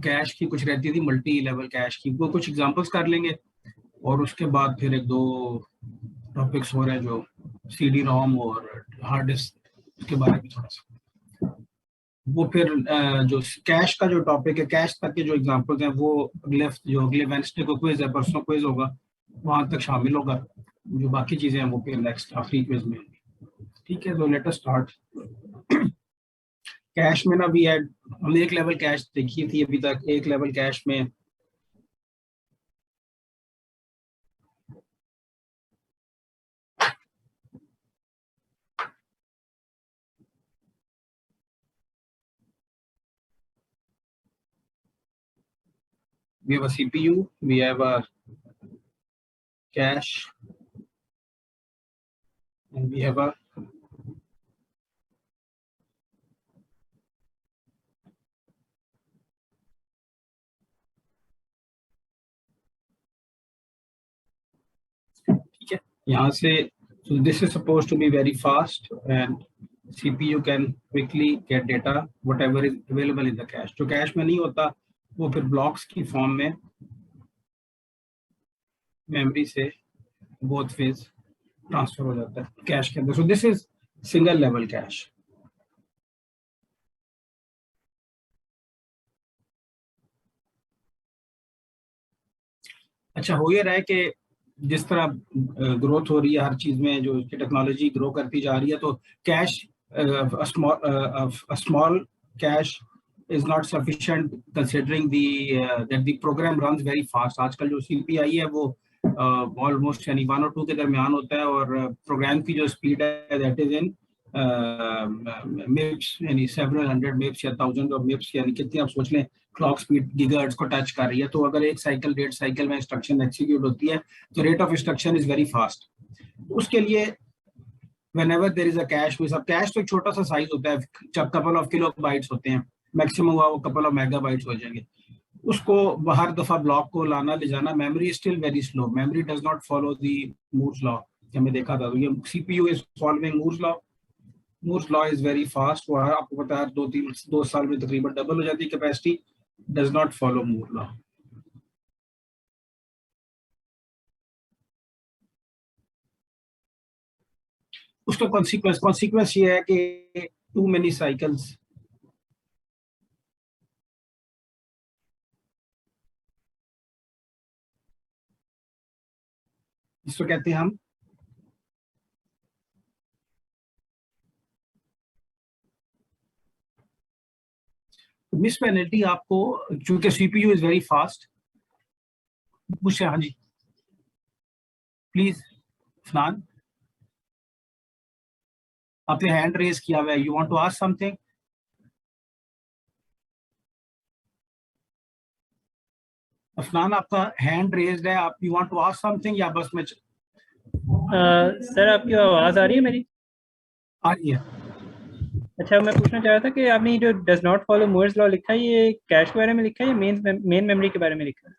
Cash की कुछ रहती थी मल्टी लेवल कैश की, वो कुछ एग्जांपल्स कर लेंगे और उसके बाद फिर एक दो टॉपिक्स हो रहे हैं जो सीडी रोम और हार्ड डिस्क के बारे में थोड़ा सा, वो फिर जो कैश का जो टॉपिक है, कैश तक के जो एग्जांपल्स हैं वो अगले वेडनेसडे को क्विज है, परसों क्विज होगा, वहां तक शामिल होगा। जो बाकी चीजें हैं वो फिर नेक्स्ट आखिरी क्विज में होंगी। ठीक है, तो लेट अस स्टार्ट। कैश में ना भी है, हमने एक लेवल कैश देखी थी अभी तक। एक लेवल कैश में we have a CPU, we have a cache, and we have a ठीक है यहाँ से। so this is supposed to be very fast and CPU can quickly get data whatever is available in the cache। जो cash में नहीं होता वो फिर ब्लॉक्स की फॉर्म में मेमोरी से बोथ फेज ट्रांसफर हो जाता है कैश के अंदर। सो this is single level cash. अच्छा, हो ये रहा है कि जिस तरह ग्रोथ हो रही है हर चीज में, जो टेक्नोलॉजी ग्रो करती जा रही है, तो cache small cache is not sufficient considering that the program runs very fast. आजकल जो सीपीआई है वो ऑलमोस्ट यानी 1 और 2 के दरमियान होता है, और प्रोग्राम की जो स्पीड है दैट इज इन मिप्स, यानी सेवरल हंड्रेड मिप्स या थाउजेंड ऑफ मिप्स, यानी कितनी आप सोच लें क्लॉक स्पीड गीगाहर्ट्ज को टच कर रही है। तो अगर एक साइकिल डेढ़ साइकिल में इंस्ट्रक्शन एक्सिक्यूट होती है तो rate of instruction is very fast. उसके लिए whenever there is a cache, with अब कैश तो एक छोटा सा साइज होता है, जब कपल ऑफ किलो बाइट्स होते हैं, मैक्सिमम हुआ वो कपल ऑफ मेगाबाइट्स हो जाएंगे। उसको हर दफा ब्लॉक को लाना ले जाना, memory still very slow, memory does not follow the Moore's law. हमने देखा था, तो ये CPU is following Moore's law. Moore's law is very fast, वो आपको पता है 2 साल में तकरीबन डबल हो जाती है capacity, does not follow Moore law. उसका कॉन्सिक्वेंस ये है कि टू मेनी साइकिल्स, जिसको कहते हैं हम मिस पेनल्टी। आपको चूंकि सीपीयू इज वेरी फास्ट, मुझसे हाँ जी प्लीज फनान, आपने हैंड रेज किया हुआ है, you want to ask something? Afnan, आपका हैंड रेज्ड है, आप you want to ask something या बस मैं सर आपकी आवाज आ रही है मेरी? आ रही है। अच्छा, मैं पूछना चाह रहा था कि आपने जो does not follow Moore's law लिखा है, ये कैश के बारे में लिखा है या मेन मेमोरी के बारे में लिखा है?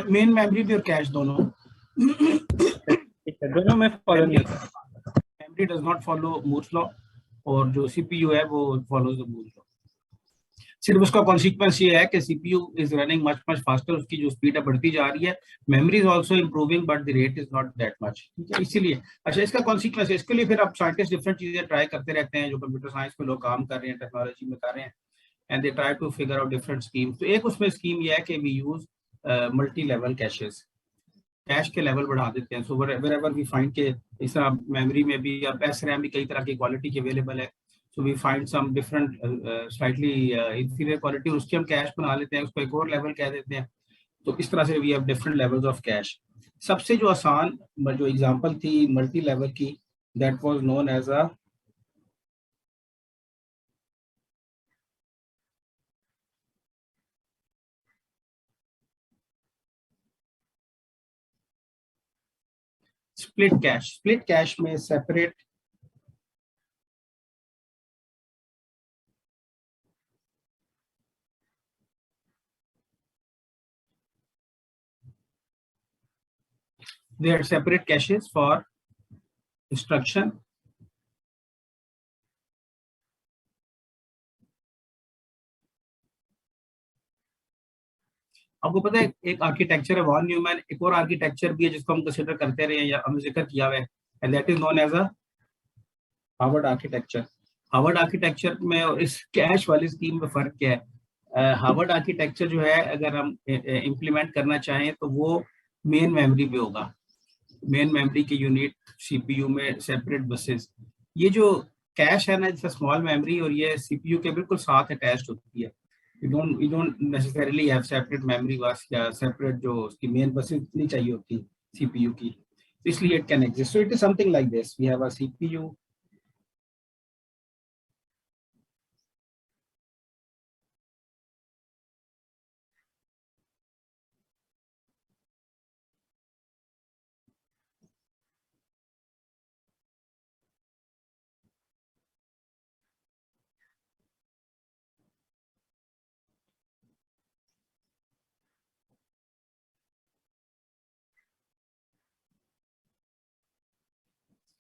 मेन मेमोरी भी और कैश दोनों। ठीक है, दोनों में फॉलो नहीं होता। Memory does not follow Moore's law और जो सीपीयू है वो फॉलोज द मूर्स लॉ। सिर्फ उसका कॉन्सिक्वेंस ये है कि CPU is running much much faster, उसकी जो स्पीड है बढ़ती जा रही है, memory is also improving but the rate is not that much. ठीक है, इसीलिए अच्छा इसका कॉन्सिक्वेंस है। इसके लिए फिर अब साइंटिस्ट डिफरेंट चीजें ट्राई करते रहते हैं, जो कंप्यूटर साइंस में लोग काम कर रहे हैं, टेक्नोलॉजी में कर रहे हैं, and they try to figure out different schemes. तो एक उसमें स्कीम ये है कि we use multi level caches, cache के लेवल बढ़ा देते हैं। सो वेरेवर वी फाइंड के इस तरह मेमोरी में भी या एस रैम भी कई तरह की क्वालिटी की अवेलेबल है। So we find some different slightly inferior quality, उसकी हम कैश बना लेते हैं, उसको एक और लेवल कह देते हैं। तो इस तरह से we have different levels of cache. सबसे जो आसान जो एग्जांपल थी मल्टी लेवल की, that was known as a split cache. Split cache में separate there are separate caches for instruction आपको पता है एक आर्किटेक्चर है वॉन न्यूमैन, एक और आर्किटेक्चर भी है जिसको हम कंसिडर करते रहे हैं या हमने जिक्र किया हुआ है, and that is known as a Harvard architecture. Harvard architecture में और इस कैश वाली स्कीम में फर्क क्या है? हार्वर्ड आर्किटेक्चर जो है अगर हम इम्प्लीमेंट करना चाहें तो वो मेन मेमोरी पे होगा, मेन मेमोरी के यूनिट सीपीयू में सेपरेट बसेस। ये जो कैश है ना, जैसे स्मॉल मेमोरी और ये सीपीयू के बिल्कुल साथ अटैच्ड होती है। you don't necessarily have separate memory bus या separate जो उसकी मेन बसेस नहीं चाहिए होती सीपीयू की, इसलिए it can exist. So it is something like this. We have a CPU.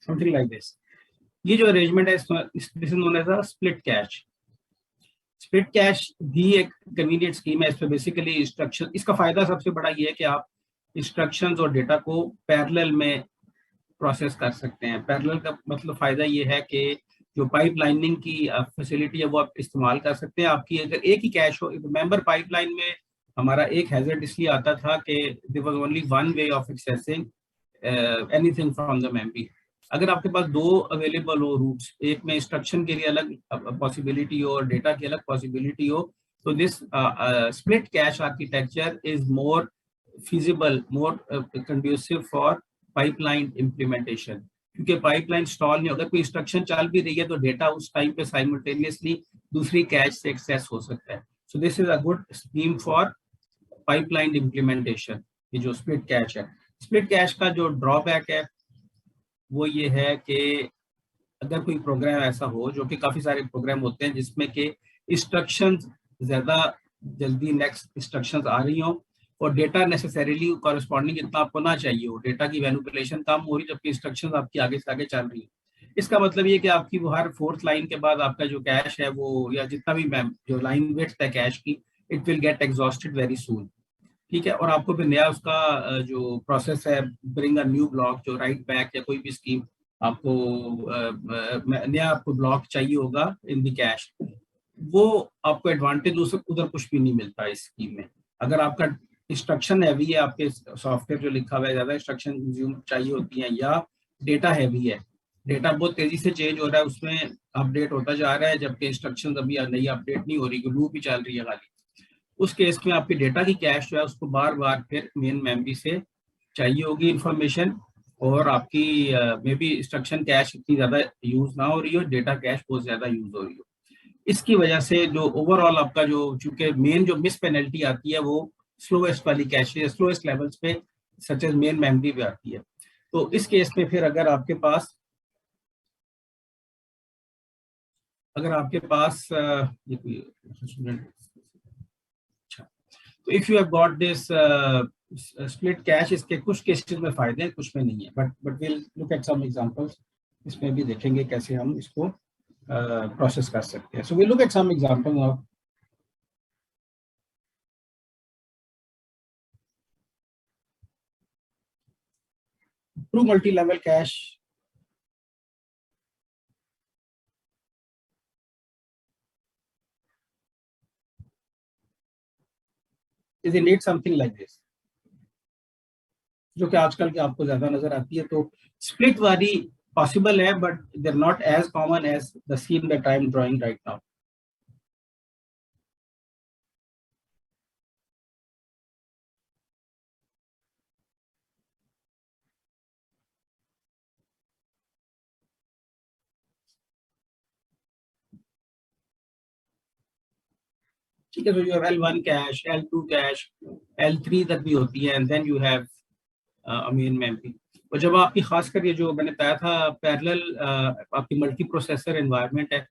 Something like this. ये जो अरेंजमेंट है this is known as a split cache. Split cache भी एक कन्वीनियंट स्कीम है। इस पे बेसिकली इंस्ट्रक्शन, इसका फायदा सबसे बड़ा ये है कि आप इंस्ट्रक्शंस और डेटा को पैरेलल में प्रोसेस कर सकते हैं। पैरेलल का मतलब फायदा ये है कि जो पाइपलाइनिंग की फैसिलिटी है वो आप इस्तेमाल कर सकते हैं। आपकी अगर एक ही कैश हो, रिमेंबर पाइपलाइन में हमारा एक हैजर्ड इसलिए आता था कि there was only one way of accessing anything from the memory. अगर आपके पास दो अवेलेबल हो रूट्स, एक में इंस्ट्रक्शन के लिए अलग पॉसिबिलिटी हो और डेटा की अलग पॉसिबिलिटी हो, तो this split cash architecture is more feasible, more conducive for pipeline implementation. क्योंकि पाइपलाइन स्टॉल नहीं, अगर कोई इंस्ट्रक्शन चल भी रही है तो डेटा उस टाइम पे साइमल्टेनियसली दूसरी कैश से एक्सेस हो सकता है। So this is a good scheme for pipeline implementation, ये जो स्प्लिट कैश है। स्प्लिट कैश का जो ड्रॉबैक है वो ये है कि अगर कोई प्रोग्राम ऐसा हो, जो कि काफी सारे प्रोग्राम होते हैं जिसमें कि इंस्ट्रक्शंस ज्यादा जल्दी नेक्स्ट इंस्ट्रक्शंस आ रही हो और डेटा नेसेसरीली कॉरेस्पॉन्डिंग इतना आपको ना चाहिए हो, डेटा की मैनिपुलेशन कम हो रही जबकि इंस्ट्रक्शंस आपकी आगे से आगे चल रही है। इसका मतलब ये कि आपकी वो हर फोर्थ लाइन के बाद आपका जो कैश है वो, या जितना भी जो लाइन वेट्स है कैश की, it will get exhausted very soon. ठीक है, और आपको फिर नया उसका जो प्रोसेस है, ब्रिंग अ न्यू ब्लॉक, जो राइट बैक या कोई भी स्कीम आपको नया आपको ब्लॉक चाहिए होगा इन द कैश, वो आपको एडवांटेज उधर कुछ भी नहीं मिलता इस स्कीम में। अगर आपका इंस्ट्रक्शन हैवी है, आपके सॉफ्टवेयर जो लिखा हुआ है ज्यादा इंस्ट्रक्शन कंज्यूम चाहिए होती हैं, या डेटा हैवी है, डेटा बहुत तेजी से चेंज हो रहा है, उसमें अपडेट होता जा रहा है जबकि इंस्ट्रक्शन अभी नई अपडेट नहीं हो रही, लूप ही चल रही है खाली, उस केस में आपकी डेटा की कैश जो है उसको बार बार फिर मेन मेमोरी से चाहिए होगी इंफॉर्मेशन, और आपकी मे बी इंस्ट्रक्शन कैश इतनी ज्यादा यूज ना हो रही हो, डेटा कैश बहुत ज्यादा यूज हो रही हो। इसकी वजह से जो ओवरऑल आपका जो, चूंकि मेन जो मिस पेनल्टी आती है वो स्लोएस्ट वाली कैश, स्लोएस्ट लेवल्स पे सच एज मेन मेमोरी पे आती है। तो इस केस में फिर अगर आपके पास ये कोई स्टूडेंट, अच्छा, तो if you have got this split cash, इसके कुछ केसेस में फायदे हैं कुछ में नहीं है, but will look at some examples. इसमें भी देखेंगे कैसे हम इसको प्रोसेस कर सकते हैं। So will look at some example of true multi level cache. Is it something like this, जो कि आजकल के आपको ज्यादा नजर आती है। तो स्प्लिट वाली पॉसिबल है but they are not as common as the scheme that I am drawing right now. ठीक है, तो you have L1 cash, L2 cash, L3 तक भी होती है, and then you have main memory. और जब आपकी खासकर ये जो मैंने बताया था पैरेलल आपकी मल्टी प्रोसेसर एनवायरनमेंट है,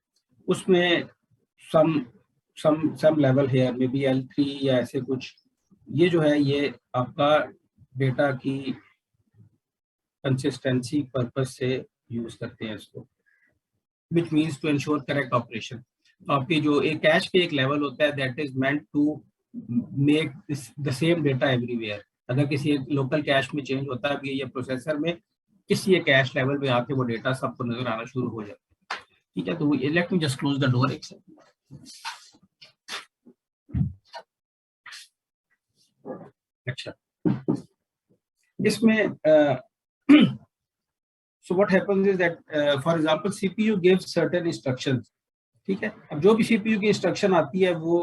उसमें सम सम लेवल है मे बी L3 या ऐसे कुछ, ये जो है ये आपका डेटा की कंसिस्टेंसी पर्पस से यूज करते हैं इसको, which means to ensure correct operation. तो आपकी जो एक कैश के एक लेवल होता है that is meant to make the same data everywhere. अगर किसी लोकल कैश में चेंज होता है ये प्रोसेसर में किसी एक कैश लेवल पे आके वो डेटा सबको नजर आना शुरू हो जाता है। ठीक है, तो let me just close the door एक सेकंड। अच्छा, इसमें so what happens is that for example CPU gives certain instructions। ठीक है, अब जो भी CPU की इंस्ट्रक्शन आती है वो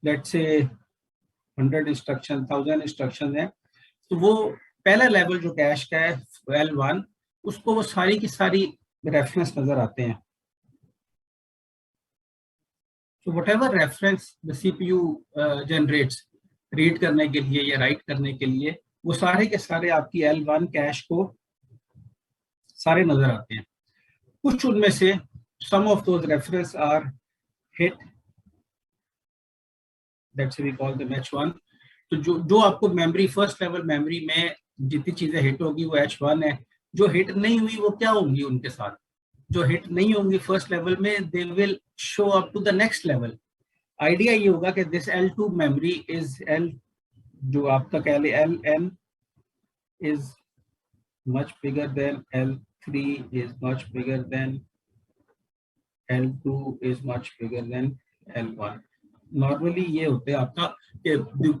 लेट्स से 100 इंस्ट्रक्शन 1000 इंस्ट्रक्शन है, तो वो पहला लेवल जो कैश का है L1 उसको वो सारी की सारी रेफरेंस नजर आते हैं। So whatever reference the CPU generates read करने के लिए या राइट करने के लिए वो सारे के सारे आपकी L1 कैश को सारे नजर आते हैं। कुछ उनमें से some of those reference are hit, that's we call them H1। तो जो आपको मेमोरी फर्स्ट लेवल मेमोरी में जितनी चीजें हिट होगी वो H1 है। जो हिट नहीं हुई वो क्या होंगी उनके साथ, जो हिट नहीं होंगी फर्स्ट लेवल में they will show up to the next level. Idea ये होगा कि this L2 memory is L, जो आपका कह ले LN is much bigger then L3 is much bigger then L2 is much bigger than L1। Normally ये होते हैं आपका कि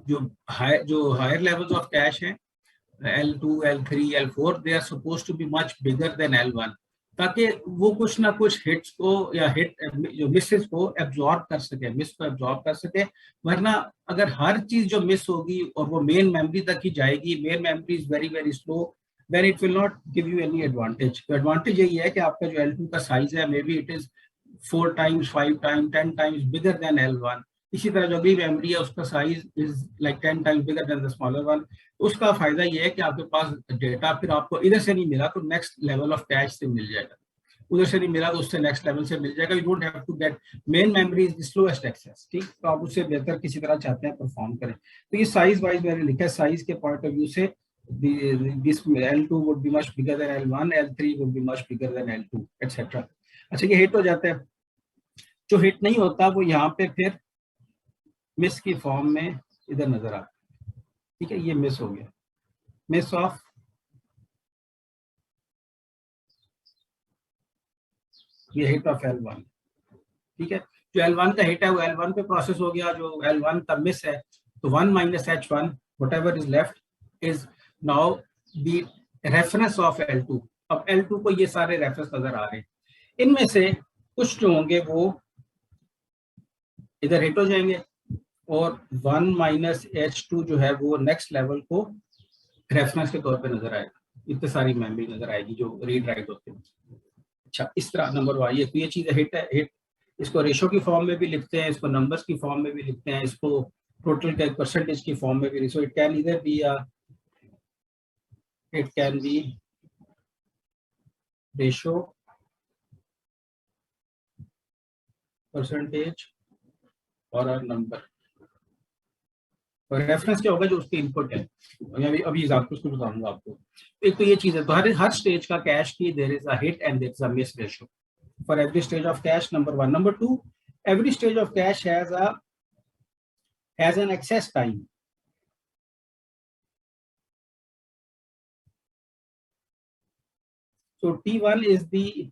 जो हायर लेवल्स ऑफ कैश हैं L2, L3, L4 they are supposed to be much bigger than L1, ताकि वो कुछ ना कुछ हिट्स को या हिट जो मिसेस को एब्जॉर्ब कर सके, मिस को एब्जॉर्ब कर सके। वरना अगर हर चीज जो मिस होगी और वो मेन मेमोरी तक ही जाएगी, main memory is very very slow, then it will not give you any advantage. तो एडवांटेज यही है कि आपका जो L2 का साइज है may be it is 4 times 5 times 10 times bigger than L1। इसी तरह जो भी मेमोरी है उसका size is like 10 times bigger than the smaller one. उसका फायदा ये है कि आपके पास डेटा फिर आपको इधर से नहीं मिला तो नेक्स्ट लेवल ऑफ कैश से मिल जाएगा, उधर से नहीं मिला तो उससे नेक्स्ट लेवल से मिल जाएगा। You don't have to get main memory is the slowest access. ठीक, तो आप उससे बेहतर किसी तरह चाहते हैं परफॉर्म करें। तो ये साइज वाइज मैंने लिखा है, साइज के पॉइंट ऑफ व्यू से this L2 would be much bigger than L1, L3 would be much bigger than L2 etc। अच्छा, ये हिट हो जाते हैं। जो हिट नहीं होता वो यहाँ पे फिर मिस की फॉर्म में इधर नजर आता है। ठीक है, ये मिस हो गया, मिस ऑफ ये हिट ऑफ L1। ठीक है, जो L1 का हिट है वो L1 पे प्रोसेस हो गया, जो L1 का मिस है तो 1 minus H1 whatever is left is now the reference of L2। अब L2 को ये सारे रेफरेंस नजर आ रहे हैं, इनमें से कुछ जो होंगे वो इधर हिट हो जाएंगे और 1 minus H2 जो है वो नेक्स्ट लेवल को रेफरेंस के तौर पे नजर आएगा। इतनी सारी मेमोरी नजर आएगी जो रीड राइट होते हैं। अच्छा, इस तरह नंबर वाई है, तो ये चीज हिट है। हिट इसको रेशो की फॉर्म में भी लिखते हैं, इसको नंबर्स की फॉर्म में भी लिखते हैं, इसको टोटल का परसेंटेज की फॉर्म में भी। सो इट कैन इधर B it can be ratio, percentage और नंबर। और रेफरेंस क्या होगा, जो उसके इनपुट है। अभी एग्जांपल्स कुछ बताऊंगा आपको। एक तो ये चीज है, तो हर स्टेज का कैश की there is a hit and there is a miss ratio for every stage of cache, number 1। Number 2, every stage of cache has an access time। so T1 is the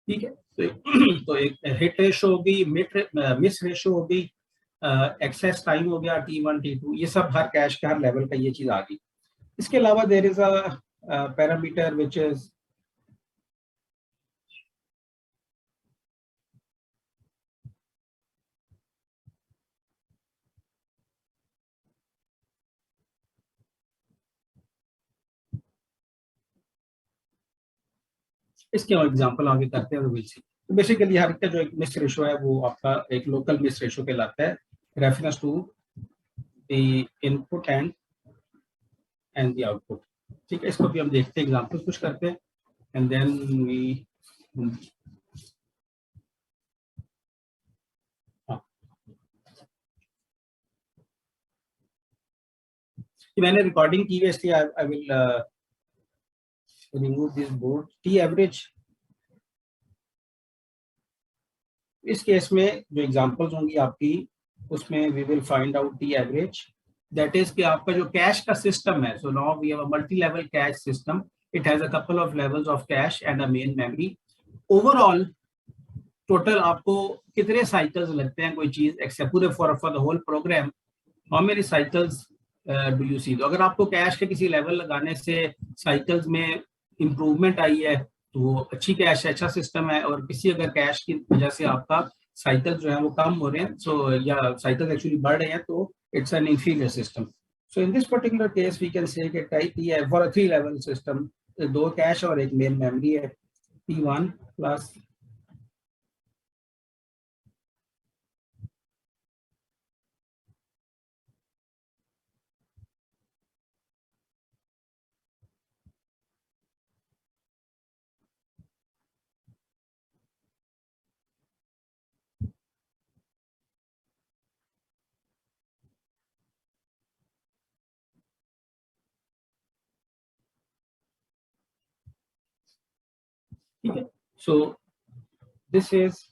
ठीक है, तो एक hit ratio होगी, miss ratio होगी, access time हो गया T1 T2, ये सब हर कैश के हर लेवल का ये चीज आ गई। इसके अलावा there is a parameter which is इसके एग्जांपल आगे करते हैं, विल सी। तो बेसिकली हर का जो एक मिस रेशो है वो आपका एक लोकल मिस रेशो कहलाता है, reference to the input and the output. ठीक है, इसको भी हम देखते हैं, एग्जाम्पल कुछ करते हैं एंड देन वी मैंने रिकॉर्डिंग की है इसलिए I will remove this board. T average, इस केस में जो एग्जांपल्स होंगी आपकी उसमें we will find out T average, that is कि आपका जो कैश का सिस्टम है, so now we have a multi level cache system, it has a couple of levels of cache and a main memory. Overall total आपको कितने cycles लगते हैं कोई चीज एक्सेप्ट पूरे for the whole program, how many cycles do you see. तो अगर आपको कैश के किसी लेवल लगाने से साइकिल्स में इंप्रूवमेंट आई है तो वो अच्छी कैश है, अच्छा सिस्टम है। और किसी अगर कैश की वजह से आपका साइकिल जो है वो कम हो रहे हैं, सो या साइकिल एक्चुअली बढ़ रहे हैं, तो it's an inferior system. So in this particular case we can say type E है फॉर अ 3 लेवल सिस्टम, दो कैश और एक मेन मेमोरी है, P1 प्लस ठीक है। So this is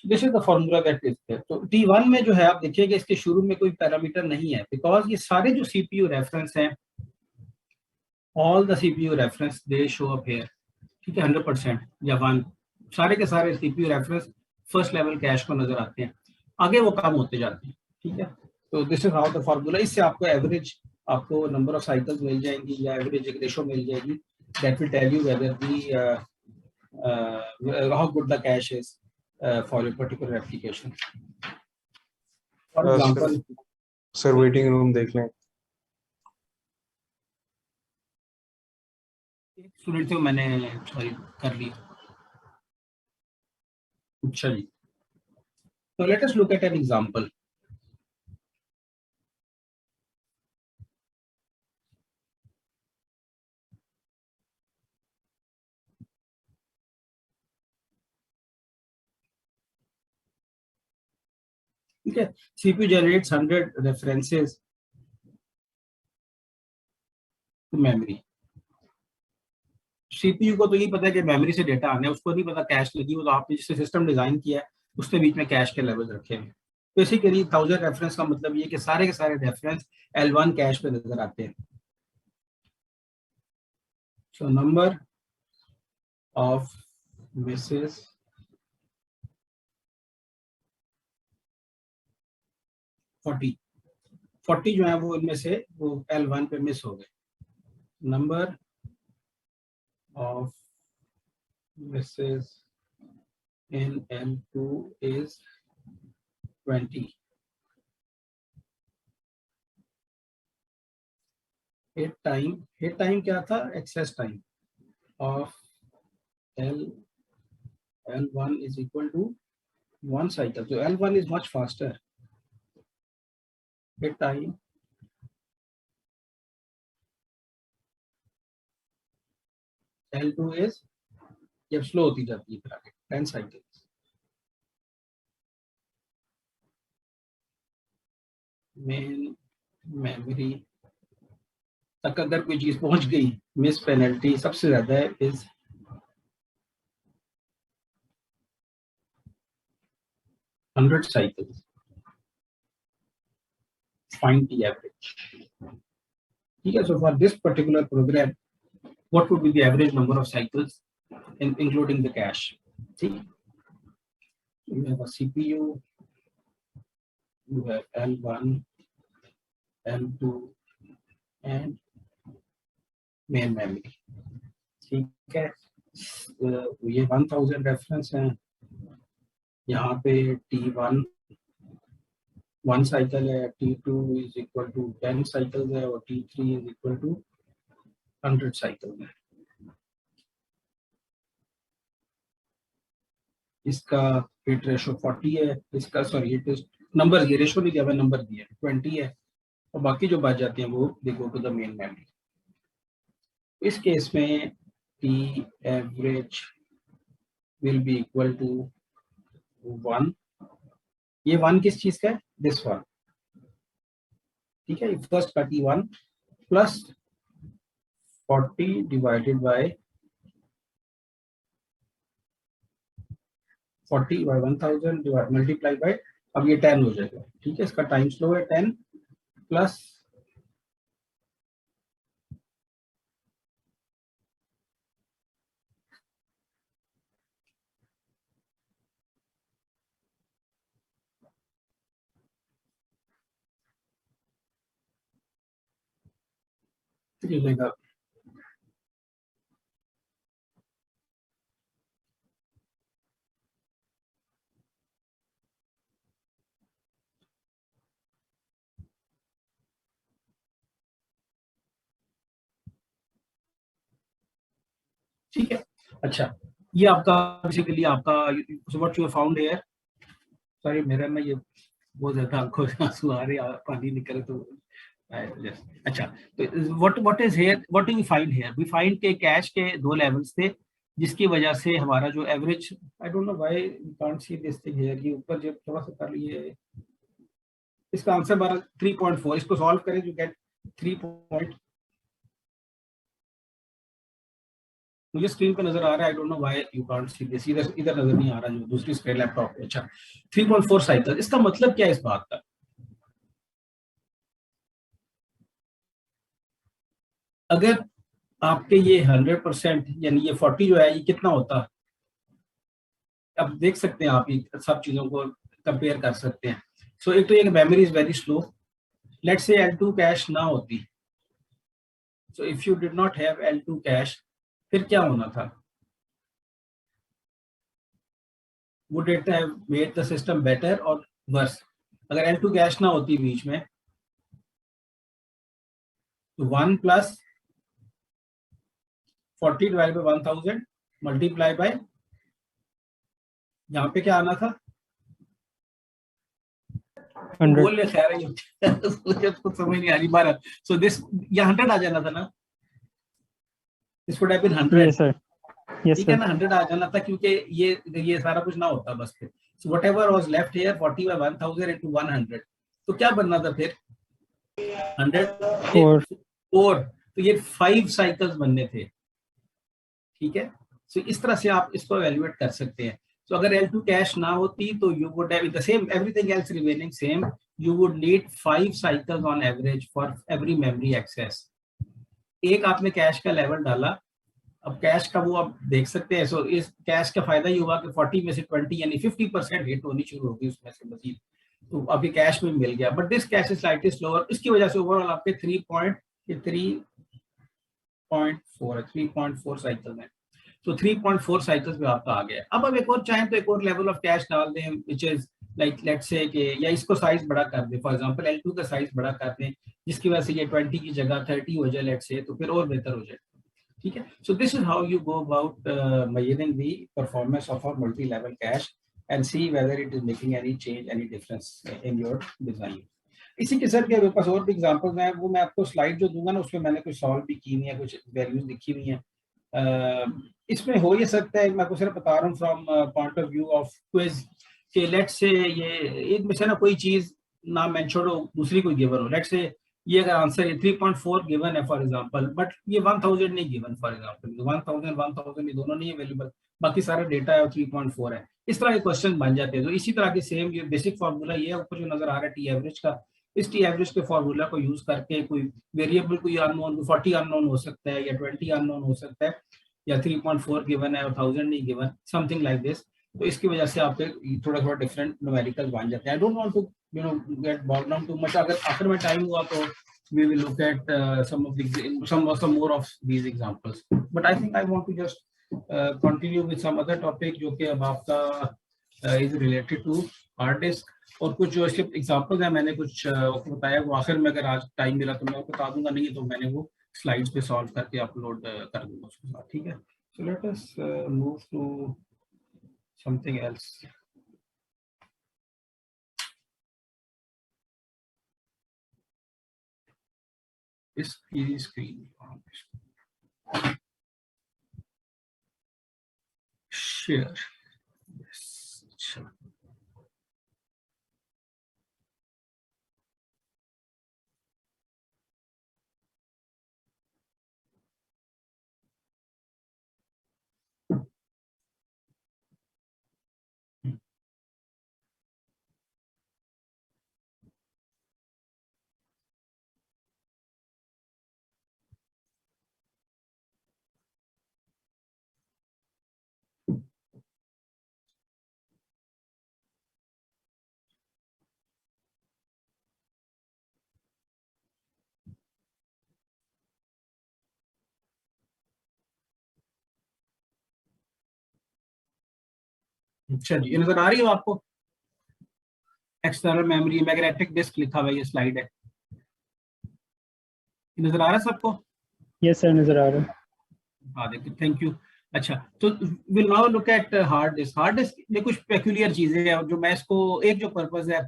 this is the formula that is there. तो T1 में जो है आप देखिएगा इसके शुरू में कोई पैरामीटर नहीं है, बिकॉज ये सारे जो सीपीयू रेफरेंस हैं, all the CPU reference they show up here. ठीक है, 100% या 1, सारे के सारे CPU reference first level cash को नजर आते हैं, आगे वो कम होते जाते हैं। ठीक है, तो this is how the formula. इससे आपको एवरेज, आपको नंबर ऑफ साइकिल्स मिल जाएंगी या एवरेज एक रेशो मिल जाएगी, that will tell you whether the how good the cache is for your particular application. For sir example, sir waiting room देख लें। स्टूडेंट थे मैंने सॉरी कर लिया। अच्छा जी, तो let us look at an example. ठीक है, CPU generates 100 references to memory। CPU को तो ये पता है कि मेमोरी से डेटा आना है, उसको नहीं पता कैश लगी, वो तो आपने जिससे सिस्टम डिजाइन किया है उसके बीच में कैश के लेवल रखे हैं। बेसिकली 1000 रेफरेंस का मतलब ये कि सारे के सारे रेफरेंस L1 कैश पे नजर आते हैं। सो नंबर ऑफ मिसेस 40 जो है वो इनमें से वो L1 पे मिस हो गए। Number of Mrs in L2 is 20। hit time क्या था, excess time of L1 is equal to 1 cycle, so L1 is much faster। hit time L2 is जब स्लो होती जाती है फिर आगे 10 cycles। मेन मेमोरी तक अगर कोई चीज पहुंच गई, मिस पेनल्टी सबसे ज्यादा है is 100 cycles। find the average। ठीक है, so for this particular program what would be the average number of cycles including the cache। ठीक, you have a CPU, you have L1, L2 and main memory। ठीक है, ये 1000 reference हैं, यहाँ पे T1 1 cycle है, T2 is equal to 10 cycle है और T3 is equal to 100 cycle है। इसका हिट रेशो 40 है, इसका सॉरी हिट नंबर ये रेशो नहीं दिया हुआ, नंबर दिया 20 है और बाकी जो बच जाते हैं वो they go to the main memory. इस केस में T average will be equal to 1। ये 1 किस चीज का है? दिस वन, ठीक है। फर्स्ट का T1 plus 40 divided by 40 by 1000 multiply by, अब ये 10 हो जाएगा, ठीक है। इसका टाइम स्लो है 10 प्लस मिलेगा ठीक है। अच्छा, ये आपका बेसिकली आपका what you found here, sorry मेरा में ये बहुत ज्यादा आंखों से आंसू आ रहे हैं, पानी निकले तो अच्छा। तो what is here, what do we find here? We find के कैश के 2 लेवल्स थे जिसकी वजह से हमारा जो average, I don't know why we can't see this thing here, ये ऊपर जब थोड़ा सा कर लिए, इसका आंसर हमारा 3.4, इसको सॉल्व करें जो गेट 3. मुझे स्क्रीन पे नजर आ रहा है, आई don't know why you can't see this, इधर नजर नहीं आ रहा जो दूसरी स्क्रीन लैपटॉप पे। अच्छा 3.4 साइकिल, इसका मतलब क्या है इस बात का? अगर आपके ये 100% यानी ये 40 जो है ये कितना होता है, अब देख सकते हैं आप, ये सब चीजों को कंपेयर कर सकते हैं। सो एक तो ये memory is very slow, let's say L2 cash ना होती, so if you did not have L2 cash फिर क्या होना था? Would it have made the system better और वर्स? अगर L2 कैश ना होती बीच में तो 1 plus 40 divide by 1000 multiply bye, यहाँ पे क्या आना था? 100। बोल ले खैर मुझे कुछ समझ नहीं आ रही बार। सो दिस ये 100 आ जाना था ना, this would have been 100। Yes sir, yes ठीक है सर। ना, 100 आ जाना था क्योंकि ये सारा कुछ ना होता बस फिर। So whatever was left here 40 by 1000 into 100, तो क्या बनना था फिर? 100 4, तो ये 5 साइकिल्स बनने थे, ठीक है। सो इस तरह से आप इसको एवेल्युएट कर सकते हैं। तो अगर L2 कैश ना होती तो you would have the same everything else remaining same, you would need 5 cycles on average for every memory access. एक आपने कैश का लेवल डाला, अब कैश का वो आप देख सकते हैं। सो इस कैश का फायदा ये हुआ कि 40 में से 20 यानी 50% हिट होनी शुरू होगी उसमें से मजीद, तो अभी कैश में मिल गया। But this cash is slightly slower, इसकी वजह से ओवरऑल आपके 3.4 साइकिल में, तो 3.4 साइकिल्स में आपका आ गया। अब एक और चाहें तो एक और लेवल ऑफ कैश डाल दें, which is like let's say कि या इसको साइज बड़ा कर दें, फॉर एग्जांपल L2 का साइज बड़ा कर दें जिसकी वजह से ये 20 की जगह 30 हो जाए लेट्स से, तो फिर और बेहतर हो जाए, ठीक है। So this is how you go about measuring the performance of a multi-level cache and see whether it is making any change, any difference in your design. इसी किस्म के मेरे पास और भी एग्जांपल्स हैं, वो मैं आपको स्लाइड जो दूंगा ना उसमें मैंने कुछ सॉल्व भी की हुई है, कुछ वैल्यूज लिखी हुई हैं। इसमें हो ये सकता है, मैं आपको सिर्फ बता रहा हूँ from point of view of quiz कि लेट्स से ये एक में से ना कोई चीज ना मेंशन हो दूसरी कोई गिवन हो, लेट्स से ये अगर आंसर ये 3.4 गिवन है फॉर एग्जांपल, बट ये 1000 नहीं गिवन फॉर एग्जांपल, 1000 ये दोनों नहीं अवेलेबल, बाकी सारा डेटा है और 3.4 है, इस तरह के क्वेश्चन बन जाते हैं। तो इसी तरह के सेम ये बेसिक फार्मूला ये ऊपर जो नजर आ रहा है टी एवरेज का, इस टी एवरेज के फार्मूला को यूज करके कोई वेरिएबल कोई अननोन 40 अननोन हो सकता है या 20 अननोन हो सकता है या 3.4 गिवन है और 1000 नहीं गिवन, समथिंग लाइक दिस। तो इसकी वजह से आपके थोड़ा डिफरेंट न्यूमेरिकल बन जाते हैं। I don't want to get bog down too much, अगर आखिर में टाइम हुआ तो we will look at some more of these examples, but I think I want to just continue with some other topic जो कि अब आपका is related to hard disk. और कुछ जो इसके एग्जांपल्स हैं मैंने कुछ आपको बताया, वो आखिर में अगर आज टाइम मिला तो मैं आपको बता दूंगा, नहीं तो मैंने वो स्लाइड्स पे सॉल्व करके अपलोड कर दूंगा उसके साथ, ठीक है। So let us move to something else. इसकी स्क्रीन शेयर, अच्छा अच्छा जी, ये नजर आ रही है आपको? एक्सटर्नल मेमोरी मैग्नेटिक डिस्क लिखा हुआ है, ये स्लाइड है, नजर आ रहा है सबको? यस सर, नजर आ रहा है। हाँ देखिए, थैंक यू। अच्छा, तो will now look at hard disk. Hard disk में कुछ पेक्यूलियर चीजें हैं जो मैं इसको, एक जो पर्पस है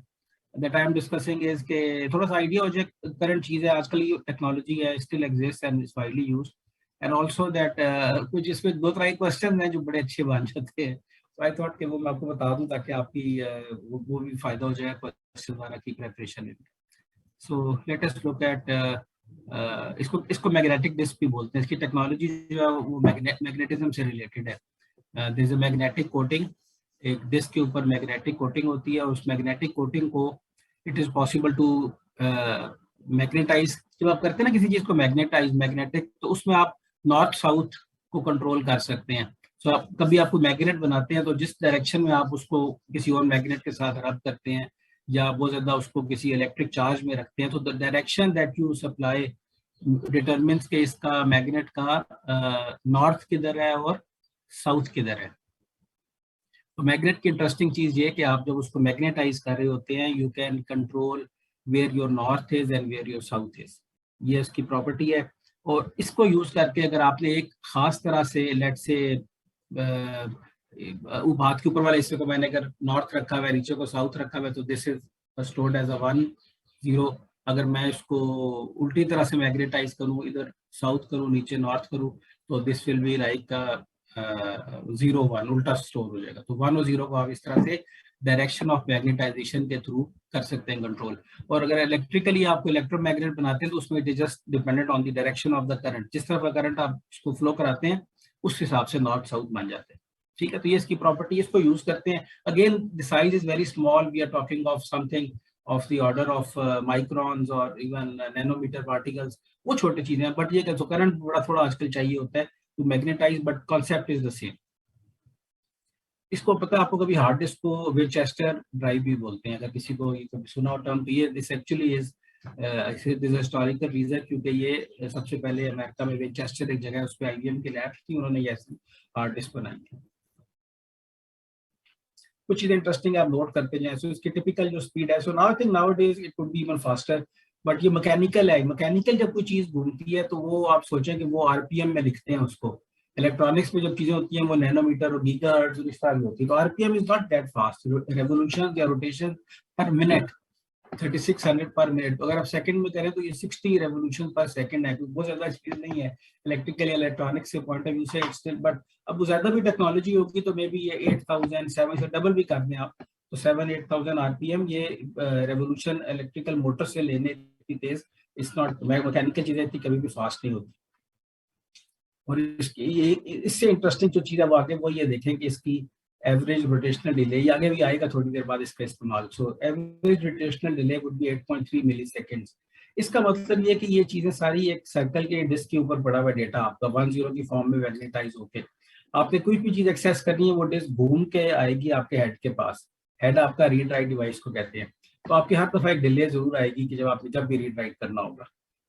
that I am discussing is के थोड़ा सा आइडिया हो जाए करंट चीजें आजकल ये टेक्नोलॉजी है still exist and is widely used, and also that कुछ इसमें दो तरह के क्वेश्चन हैं जो बड़े अच्छे बन जाते हैं, तो आई थॉट कि वो मैं आपको बता दूं ताकि आपकी वो भी फायदा हो जाए क्वेश्चन वाला की प्रिपरेशन में। सो लेट अस लुक एट इसको इसको मैग्नेटिक डिस्क भी बोलते हैं। इसकी टेक्नोलॉजी जो है वो मैग्नेटिज्म से रिलेटेड है। There is a magnetic coating, एक डिस्क के ऊपर मैग्नेटिक कोटिंग होती है, और उस मैग्नेटिक कोटिंग को it is possible to magnetise. जब आप करते हैं ना किसी चीज को मैग्नेटाइज, मैग्नेटिक, तो उसमें आप नॉर्थ साउथ को कंट्रोल कर सकते हैं। सो आप कभी आपको मैग्नेट बनाते हैं तो जिस डायरेक्शन में आप उसको किसी और मैग्नेट के साथ रब करते हैं या बहुत ज्यादा उसको किसी इलेक्ट्रिक चार्ज में रखते हैं, तो the direction that you supply determines के इसका मैग्नेट का नॉर्थ किधर है और साउथ किधर है। तो मैग्नेट की इंटरेस्टिंग चीज ये है कि आप जब उसको मैग्नेटाइज कर रहे होते हैं you can control where your north is and where your south is, ये इसकी प्रॉपर्टी है। और इसको यूज करके अगर आपने एक खास तरह से लेट से हाथ के ऊपर वाले हिस्से को मैंने अगर नॉर्थ रखा हुआ है, नीचे को साउथ रखा हुआ है, तो this is stored as a 1-0। अगर मैं इसको उल्टी तरह से मैग्नेटाइज करूं, इधर साउथ करूं नीचे नॉर्थ करूं, तो दिस विल बी लाइक 0-1, उल्टा स्टोर हो जाएगा। तो 1 और 0 को आप इस तरह से डायरेक्शन ऑफ मैग्नेटाइजेशन के थ्रू कर सकते हैं कंट्रोल। और अगर इलेक्ट्रिकली आपको इलेक्ट्रोमैग्नेट बनाते हैं तो उसमें it is just dependent on the direction of the current, जिस तरह का करंट आप इसको फ्लो कराते हैं उस हिसाब से नॉर्थ साउथ बन जाते हैं, ठीक है। तो ये इसकी प्रॉपर्टी, इसको यूज करते हैं। Again the size is very small, we are talking of something of the order of microns और इवन नैनोमीटर पार्टिकल्स, वो छोटी चीजें हैं। बट ये तो करंट बड़ा थोड़ा आजकल चाहिए होता है to magnetize, but concept is the same. इसको पता है आपको, कभी हार्ड डिस्क को विंचेस्टर ड्राइव भी बोलते हैं, अगर किसी को ये कभी सुना हो टर्म, तो ये this actually is historical reason, क्योंकि ये सबसे पहले अमेरिका में विंचेस्टर एक जगह है, उस पर IBM की लैब थी, उन्होंने ये हार्ड डिस्क बनाई थी। कुछ चीजें इंटरेस्टिंग आप नोट करते जाएं। सो इसकी टिपिकल जो स्पीड है, so now I think nowadays it could be even faster, but ये मैकेनिकल है। मैकेनिकल जब कोई चीज घूमती है तो वो आप सोचें कि वो RPM में लिखते हैं उसको। इलेक्ट्रॉनिक्स में जब चीजें होती हैं वो नैनोमीटर और गीगाहर्ट्ज इस तरह की होती है, तो RPM is not that fast. Revolution या rotation per minute 3600 per minute, तो अगर आप सेकंड में करें तो ये 60 रेवोल्यूशन पर सेकंड है, बहुत ज्यादा स्पीड नहीं है इलेक्ट्रिकल या इलेक्ट्रॉनिक्स के पॉइंट ऑफ व्यू से स्टिल। बट अब ज्यादा भी टेक्नोलॉजी होगी तो मे बी ये 8000 7 से डबल भी कर दें आप, तो 7-8,000 RPM ये रेवोल्यूशन इलेक्ट्रिकल मोटर से लेने इतनी तेज, इट्स नॉट, मैकेनिकल चीजें इतनी कभी भी फास्ट नहीं होती। और इसकी ये इससे इंटरेस्टिंग जो चीज है वो आगे वो ये देखें कि इसकी एवरेज रोटेशनल डिले, ये आगे भी आएगा थोड़ी देर बाद इसका इस्तेमाल। So average rotational delay would be 8.3 milliseconds. इसका मतलब ये कि ये चीजें सारी एक सर्कल के डिस्क के ऊपर पड़ा हुआ डेटा आपका 1-0 की फॉर्म में मैग्नेटाइज होके, आपने कोई भी चीज एक्सेस करनी है वो डिस्क घूम के आएगी आपके हेड के पास। हेड आपका रीड राइट डिवाइस को कहते हैं। तो आपके हर दफा एक डिले जरूर आएगी कि जब आपने जब भी रीड राइट करना होगा।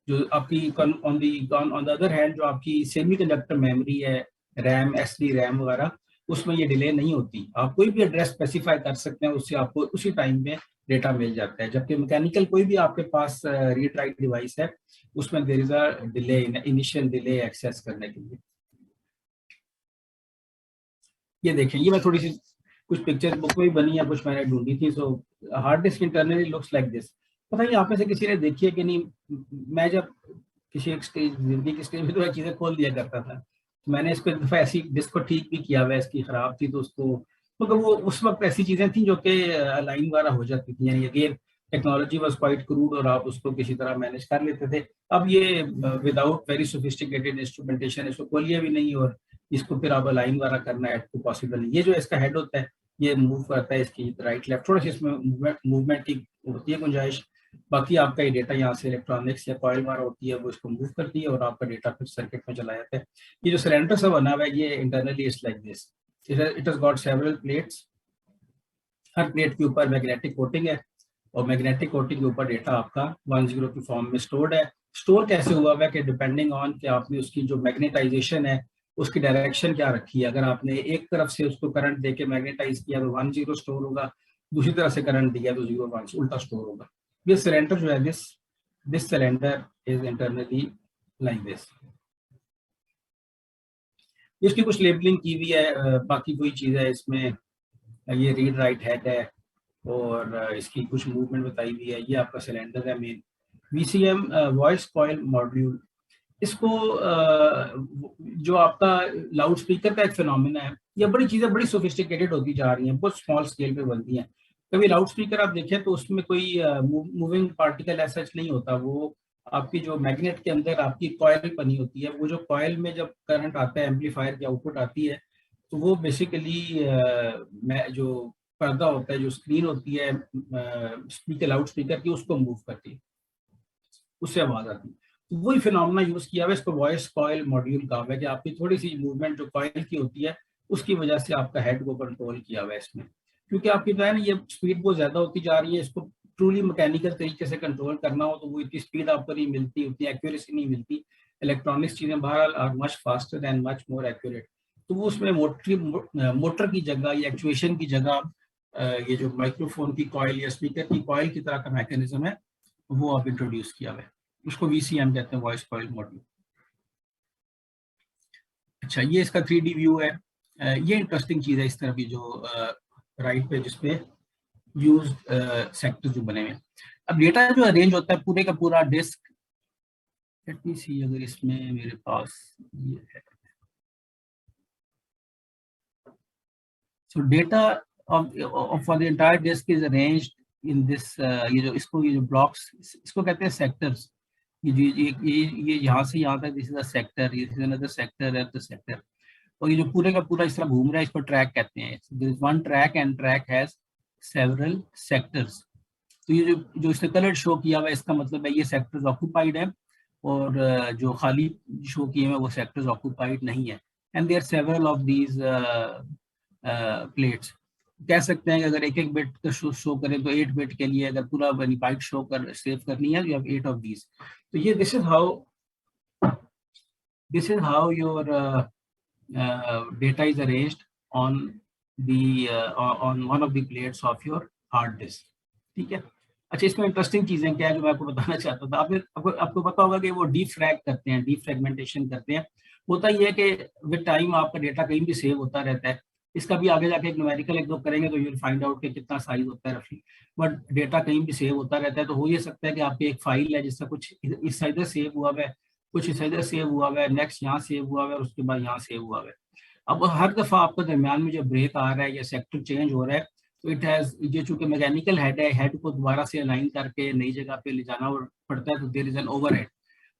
जो आपकी ऑन द अदर हैंड जो आपकी सेमीकंडक्टर मेमोरी है, रैम, SD रैम वगैरह, उसमें ये डिले नहीं होती। आप कोई भी एड्रेस स्पेसिफाई कर सकते हैं, उससे आपको उसी टाइम में डेटा मिल जाता है। जबकि मैकेनिकल कोई भी आपके पास रीड राइट डिवाइस है, उसमें there is a delay, initial delay access करने के लिए। ये देखें, ये मैं थोड़ी सी कुछ पिक्चर बुक में भी बनी है, कुछ मैंने ढूंढी थी। So hard disk internally looks like this. पता नहीं आप में से किसी ने देखी है कि नहीं। मैं जब किसी एक स्टेज, जिंदगी की स्टेज में तो चीजें खोल दिया करता था। तो मैंने इसको एक दफा ऐसी डिस्क को ठीक भी किया हुआ, इसकी खराब थी तो उसको, मतलब वो उस वक्त ऐसी चीजें थी जो कि अलाइन वगैरह हो जाती थी, यानी again technology was quite crude और आप उसको किसी तरह मैनेज कर लेते थे। अब ये विदाउट वेरी सोफिस्टिकेटेड इंस्ट्रूमेंटेशन, इसको खोलिए भी नहीं और इसको फिर आप अलाइन वगैरह करना है तो पॉसिबल नहीं। ये जो इसका हेड होता है ये मूव करता है इसकी राइट लेफ्ट, थोड़ा सा इसमें मूवमेंट की होती है गुंजाइश। बाकी आपका ये डेटा यहाँ से इलेक्ट्रॉनिक्स या कॉइल वगैरह होती है वो इसको मूव करती है और आपका डेटा फिर सर्किट में चला जाता है। ये जो सिलेंडर सा बना हुआ है ये internally is like this. It has got several plates. Her plate के ऊपर मैग्नेटिक कोटिंग है और मैग्नेटिक कोटिंग के ऊपर डेटा आपका 10 की फॉर्म में स्टोर्ड है। स्टोर कैसे हुआ है कि डिपेंडिंग ऑन कि आपने उसकी जो मैग्नेटाइजेशन है उसकी डायरेक्शन क्या रखी है। अगर आपने एक तरफ से उसको करंट देके मैग्नेटाइज किया तो 10 स्टोर होगा, दूसरी तरफ से करंट दिया तो 0 1 उल्टा स्टोर होगा। ये सिलेंडर जो है this cylinder is internally like this. इसकी कुछ लेबलिंग की हुई है, बाकी कोई चीज़ है इसमें। ये रीड राइट हेड है और इसकी कुछ मूवमेंट बताई हुई है। ये आपका सिलेंडर है main. VCM voice coil module, इसको जो आपका लाउड स्पीकर का एक फिनोमिना है, ये बड़ी चीज़ें बड़ी सोफिस्टिकेटेड होती जा रही हैं, बहुत स्मॉल स्केल पे बनती हैं। कभी लाउड स्पीकर आप देखें तो उसमें कोई मूविंग पार्टिकल ऐसा नहीं होता, वो आपकी जो मैग्नेट के अंदर आपकी कॉइल बनी होती है, वो जो कॉइल में जब करंट आता है एम्पलीफायर की आउटपुट आती है तो वो बेसिकली जो पर्दा होता है, जो स्क्रीन होती है स्पीकर लाउड स्पीकर की, उसको मूव करती है, उससे आवाज आती है। तो वही फिनोमेना यूज किया हुआ है, इसको वॉइस कॉइल मॉड्यूल कहा हुआ है कि आपकी थोड़ी सी मूवमेंट जो कॉइल की होती है उसकी वजह से आपका हेड को कंट्रोल किया हुआ है इसमें। क्योंकि आपकी जो है ना ये स्पीड बहुत ज्यादा होती जा रही है, इसको ट्रूली मैकेनिकल तरीके से कंट्रोल करना हो तो वो इतनी स्पीड आपको नहीं मिलती, उतनी एक्यूरेसी नहीं मिलती। इलेक्ट्रॉनिक्स चीजें बहरहाल are much faster and much more accurate. तो वो उसमें मोटर की जगह या एक्चुएशन की जगह ये जो माइक्रोफोन की कॉइल या स्पीकर की कॉइल की तरह का मैकेनिज्म है वो आप इंट्रोड्यूस किया हुआ है। उसको VCM कहते हैं, वॉइस कॉइल मॉड्यूल। अच्छा, ये इसका 3D व्यू है। ये इंटरेस्टिंग चीज है इस तरह की जो राइट पे जिसपे यूज सेक्टर जो बने हुए हैं। अब डेटा जो अरेंज होता है पूरे का पूरा डिस्क, लेट मी सी, अगर इसमें मेरे पास ये है, so data for the entire disk is arranged in this, ये जो ब्लॉक्स इसको कहते हैं सेक्टर्स। ये यहाँ से यहाँ तक this is a sector, this is another sector at the sector. और ये जो पूरे का पूरा इस तरह घूम रहा है इसको ट्रैक कहते हैं। There is one track and track has several sectors. तो ये जो इसने कलर शो किया हुआ है इसका मतलब है ये सेक्टर्स ऑक्यूपाइड है और जो खाली शो किए हुए वो सेक्टर्स ऑक्यूपाइड नहीं है। And there several of these plates. कह सकते हैं कि अगर एक एक बिट का शो करें तो 8 बिट के लिए अगर पूरा बाइट शो कर सेव करनी है, यू हैव 8 ऑफ दीज। तो ये this is how your data is arranged on one of the plates of your hard disk। ठीक है। अच्छा, इसमें इंटरेस्टिंग चीजें क्या है जो मैं आपको बताना चाहता था। आपको पता होगा कि वो डीफ्रैग करते हैं, डीफ्रैगमेंटेशन करते हैं। होता ये है कि विद टाइम आपका डेटा कहीं भी सेव होता रहता है। इसका भी आगे जाके एक न्यूमेरिकल एक दो करेंगे तो यू विल फाइंड आउट कि कितना साइज होता है रफली, बट डेटा कहीं भी सेव होता रहता है। तो हो ये सकता है कि आपकी एक फाइल है जिसका कुछ इस साइड सेव हुआ हुआ है, कुछ इस साइड सेव हुआ हुआ है, नेक्स्ट यहाँ सेव हुआ हुआ है और उसके बाद यहाँ सेव हुआ हुआ है। अब हर दफा आपको दरमियान में जब ब्रेक आ रहा है या सेक्टर चेंज हो रहा है तो इट हैज, ये चूंकि मैकेनिकल हेड है, हेड को दोबारा से अलाइन करके नई जगह पे ले जाना पड़ता है, तो there is an overhead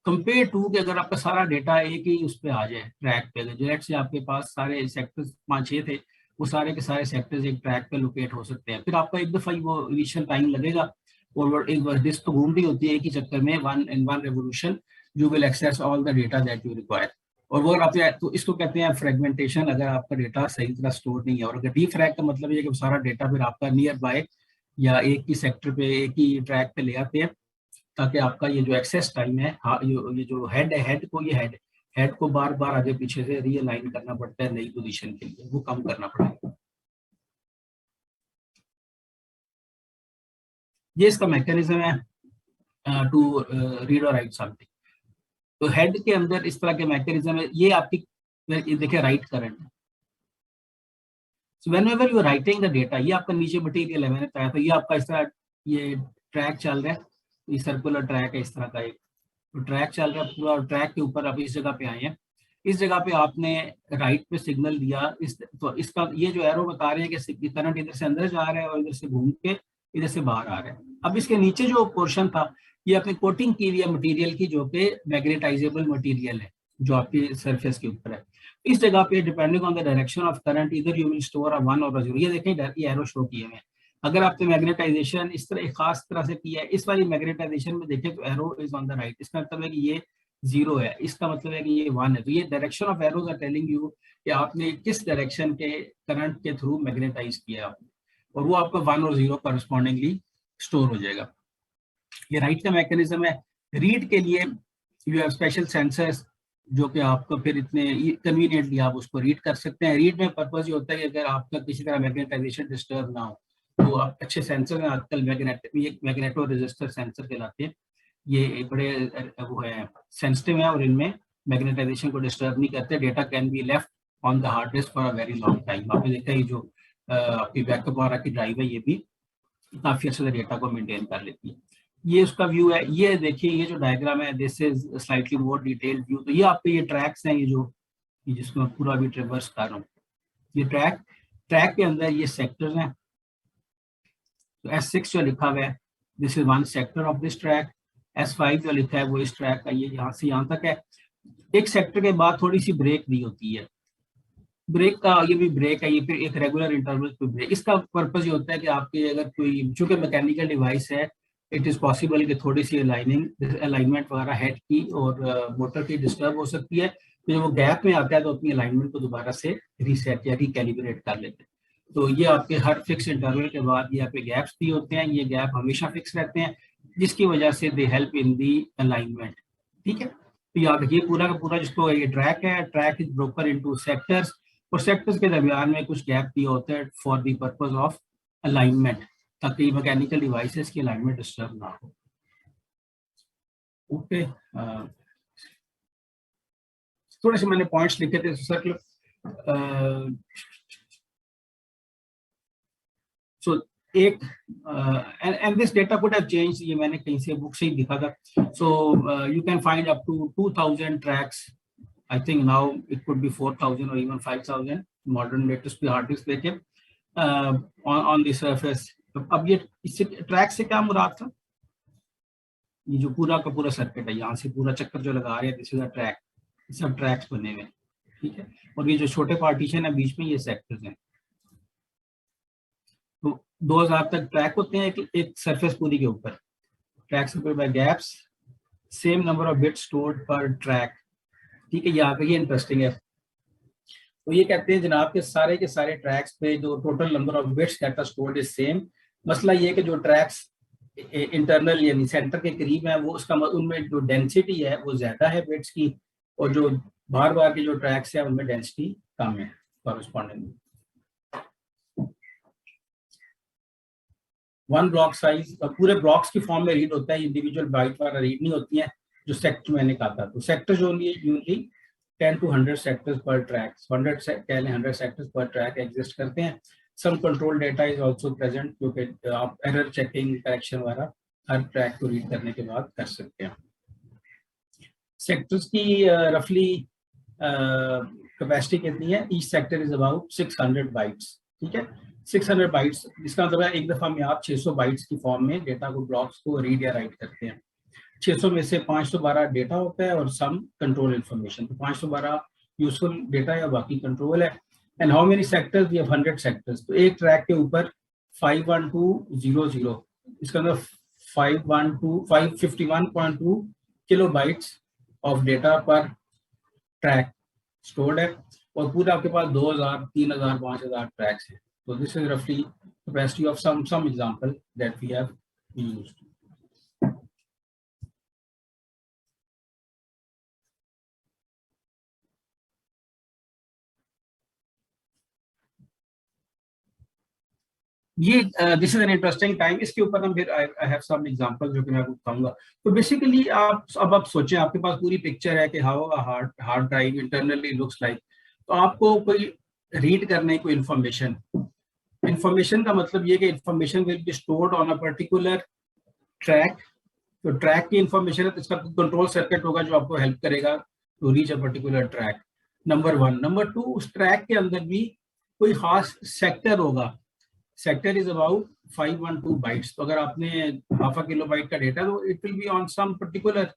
compare to कि अगर आपका सारा डेटा एक ही उस पर आ जाए ट्रैक पे। डायरेक्ट से आपके पास सारे सेक्टर्स 5-6 थे, वो सारे के सारे सेक्टर्स एक ट्रैक पे लोकेट हो सकते हैं। फिर आपका एक दफा ही वो इनिशियल टाइम लगेगा और एक बार डिस्क तो घूम रही होती है एक ही चक्कर में, one revolution you will access all the data that you require. और वो आप तो इसको कहते हैं फ्रेगमेंटेशन, अगर आपका डेटा सही तरह स्टोर नहीं है। और अगर डीफ्रैग का मतलब ये कि सारा डेटा फिर आपका नियर बाय या एक ही सेक्टर पे एक ही ट्रैक पे ले आते हैं ताकि आपका ये जो एक्सेस टाइम है, ये जो हेड है, हेड को ये हेड हेड को बार बार आगे पीछे से रीअलाइन करना पड़ता है नई पोजीशन के लिए, वो कम करना पड़ेगा। ये इसका मैकेनिज्म है टू रीड और राइट समथिंग। तो हेड के अंदर इस तरह के मैकेनिज्म है। ये आपकी देखिए राइट करंट है। So whenever you are writing the data, ये आपका नीचे मटेरियल है, मैंने बताया था, ये आपका इस तरह ये ट्रैक चल रहा है, ये सर्कुलर ट्रैक है इस तरह का एक, तो ट्रैक चल रहा है पूरा, ट्रैक के ऊपर आप इस जगह पे आए हैं, इस जगह पे आपने राइट पे सिग्नल दिया, तो इसका ये जो एरो बता रहे हैं कि करंट इधर से अंदर जा रहा है और इधर से घूम के इधर से बाहर आ रहा है। अब इसके नीचे जो पोर्शन था ये आपने कोटिंग की हुई है मटीरियल की, जो कि मैग्नेटाइजेबल मटीरियल है जो आपकी सरफेस के ऊपर है। इस जगह पे depending on the direction of current इधर यू विल स्टोर अ 1 और 0। ये देखें ये एरो शो किए हुए हैं। अगर आपने मैग्नेटाइजेशन इस तरह एक खास तरह से किया है, इस वाली मैग्नेटाइजेशन में देखें तो arrow is on the right, इसका मतलब है कि ये 0 है, इसका मतलब है कि ये 1 है। तो ये direction of arrows are telling you कि आपने किस डायरेक्शन के करंट के थ्रू मैग्नेटाइज किया आपने, और वो आपका 1 और 0 करस्पॉन्डिंगली स्टोर हो जाएगा। ये राइट का मैकेनिज्म है। रीड के लिए यू हैव स्पेशल सेंसर्स जो कि आपको फिर इतने कन्वीनियंटली आप उसको रीड कर सकते हैं। रीड में पर्पज ये होता है कि अगर आपका किसी तरह मैग्नेटाइजेशन डिस्टर्ब ना हो तो आप अच्छे सेंसर में आजकल मैग्नेटो रेजिस्टर सेंसर कहलाते हैं, ये बड़े वो है सेंसिटिव है और इनमें मैग्नेटाइजेशन को डिस्टर्ब नहीं करते। Data can be left on the hard disc for a very long time. आपने देखा ये जो आपकी बैकअप वाला की ड्राइव है ये भी काफी अच्छे से डेटा को मेंटेन कर लेती है। ये उसका व्यू है। ये देखिए ये जो डायग्राम है this is slightly more detailed view. तो ये आपके ये ट्रैक्स हैं, ये जो जिसको मैं पूरा भी ट्रेवर्स कर रहा हूँ, ये ट्रैक के अंदर ये सेक्टर्स हैं। तो S6 जो लिखा हुआ है this is 1 sector of this track. S5 जो लिखा है वो इस ट्रैक का ये यहाँ से यहाँ तक है। एक सेक्टर के बाद थोड़ी सी ब्रेक दी होती है, ब्रेक का ये भी ब्रेक है, ये फिर एक रेगुलर इंटरवल पे ब्रेक। इसका पर्पज ये होता है कि आपके अगर कोई चूंकि मैकेनिकल डिवाइस है इट इज पॉसिबल कि थोड़ी सी अलाइनमेंट वगैरह हेड की और मोटर की डिस्टर्ब हो सकती है, तो जब वो गैप में आता है तो अपनी अलाइनमेंट को दोबारा से रीसेट या रिकैलिब्रेट कर लेते हैं। तो ये आपके हर फिक्स इंटरवल के बाद ये आपके गैप्स दिए होते हैं, ये गैप हमेशा फिक्स रहते हैं जिसकी वजह से they help in the alignment. ठीक है, तो याद रखिए पूरा का पूरा जिसको ये ट्रैक है, track is broken into sectors और सेक्टर्स के दरमियान में कुछ गैप दिए होते हैं for the purpose of alignment, ताकि मैकेनिकल डिवाइसेस की अलाइनमेंट डिस्टर्ब ना हो। ओके, थोड़े से मैंने पॉइंट्स लिखे थे सर्कल। सो एक and this data could have changed, ये मैंने कहीं से बुक से ही दिखा था। So you can find up to 2000 tracks. I think now it could be 4,000 or even 5,000 modern latest hard disk देखे on the surface। अब ये इससे ट्रैक से क्या मुराद था, ये जो पूरा का पूरा सर्किट है यहाँ से पूरा चक्कर जो लगा रहे हैं दिस इज अ ट्रैक, सब ट्रैक्स बने हुए हैं। ठीक है, और ये जो छोटे पार्टीशन है बीच में ये सेक्टर्स हैं। तो 2000 तक ट्रैक होते हैं एक सरफेस पूरी के ऊपर। ट्रैक से by gaps, same number of bits stored per track. ठीक है, यहाँ पे ये इंटरेस्टिंग है। तो ये कहते हैं जनाब के सारे ट्रैक्स पे जो total number of bits that are stored is same. मसला ये है कि जो ट्रैक्स इंटरनल यानी सेंटर के करीब है वो उसका उनमें जो डेंसिटी है वो ज्यादा है बिट्स की, और जो बार बार के जो ट्रैक्स है उनमें डेंसिटी कम है कॉरेस्पॉन्डिंग। वन ब्लॉक साइज पूरे ब्लॉक्स की फॉर्म में रीड होता है, इंडिविजुअल बाइट वाला रीड नहीं होती है जो सेक्टर मैंने कहा था। तो सेक्टर जो usually 10 to 100 sectors per track, 100 sectors per track exist करते हैं। Some control data is also present, क्योंकि आप एरर चेकिंग करेक्शन वगैरह हर ट्रैक को रीड करने के बाद कर सकते हैं। सेक्टर्स की रफली कैपेसिटी कितनी है, each sector is about 600 bytes. ठीक है, 600 बाइट्स, इसका मतलब है एक दफा में आप 600 बाइट्स की फॉर्म में डेटा को ब्लॉक्स को रीड या राइट करते हैं। 600 में से 512 डेटा होता है और सम कंट्रोल इंफॉर्मेशन। तो 512 यूजफुल डेटा है, बाकी कंट्रोल है। And how many sectors, we have 100 sectors. तो एक ट्रैक के ऊपर 51200, इसका मतलब 551.2 kilobytes of data per track stored है, और पूरा आपके पास 2000, 3000, 5000 ट्रैक्स है। तो दिस इज रफली capacity of some example that we have used. ये this is an interesting time. इसके ऊपर हम फिर आई हैव सम एग्जांपल जो कि मैं आपको बताऊंगा। तो बेसिकली आप सोचें, आपके पास पूरी पिक्चर है कि how hard hard drive internally looks like. तो आपको कोई रीड करने कोई इंफॉर्मेशन, इंफॉर्मेशन का मतलब ये कि information will be stored on a particular track. तो ट्रैक की इंफॉर्मेशन है तो इसका कंट्रोल सर्किट होगा जो आपको हेल्प करेगा to reach a particular track, number one. Number two, उस ट्रैक के अंदर भी कोई खास सेक्टर होगा। Sector is about 512 bytes. तो अगर आपने हाफ अ किलो बाइट का डेटा, तो it will be on some particular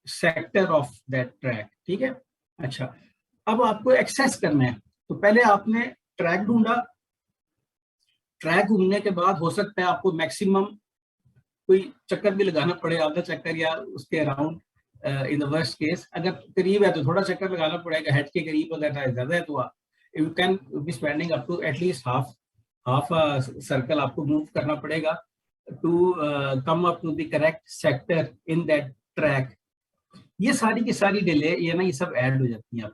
sector of that track. ठीक है। अच्छा, अब आपको एक्सेस करना है। तो पहले आपने ट्रैक ढूंढा, ट्रैक ढूंढने के बाद हो सकता है आपको मैक्सिमम कोई चक्कर भी लगाना पड़े, आधा चक्कर या उसके around. In the worst case अगर करीब है तो थोड़ा चक्कर लगाना पड़ेगा, हेड के करीब अगर ज्यादा है तो you can be spending up to at least half half circle आपको मूव करना पड़ेगा to come up to the correct sector in that track. ये सारी की सारी डिले ये सब ऐड हो जाती हैं।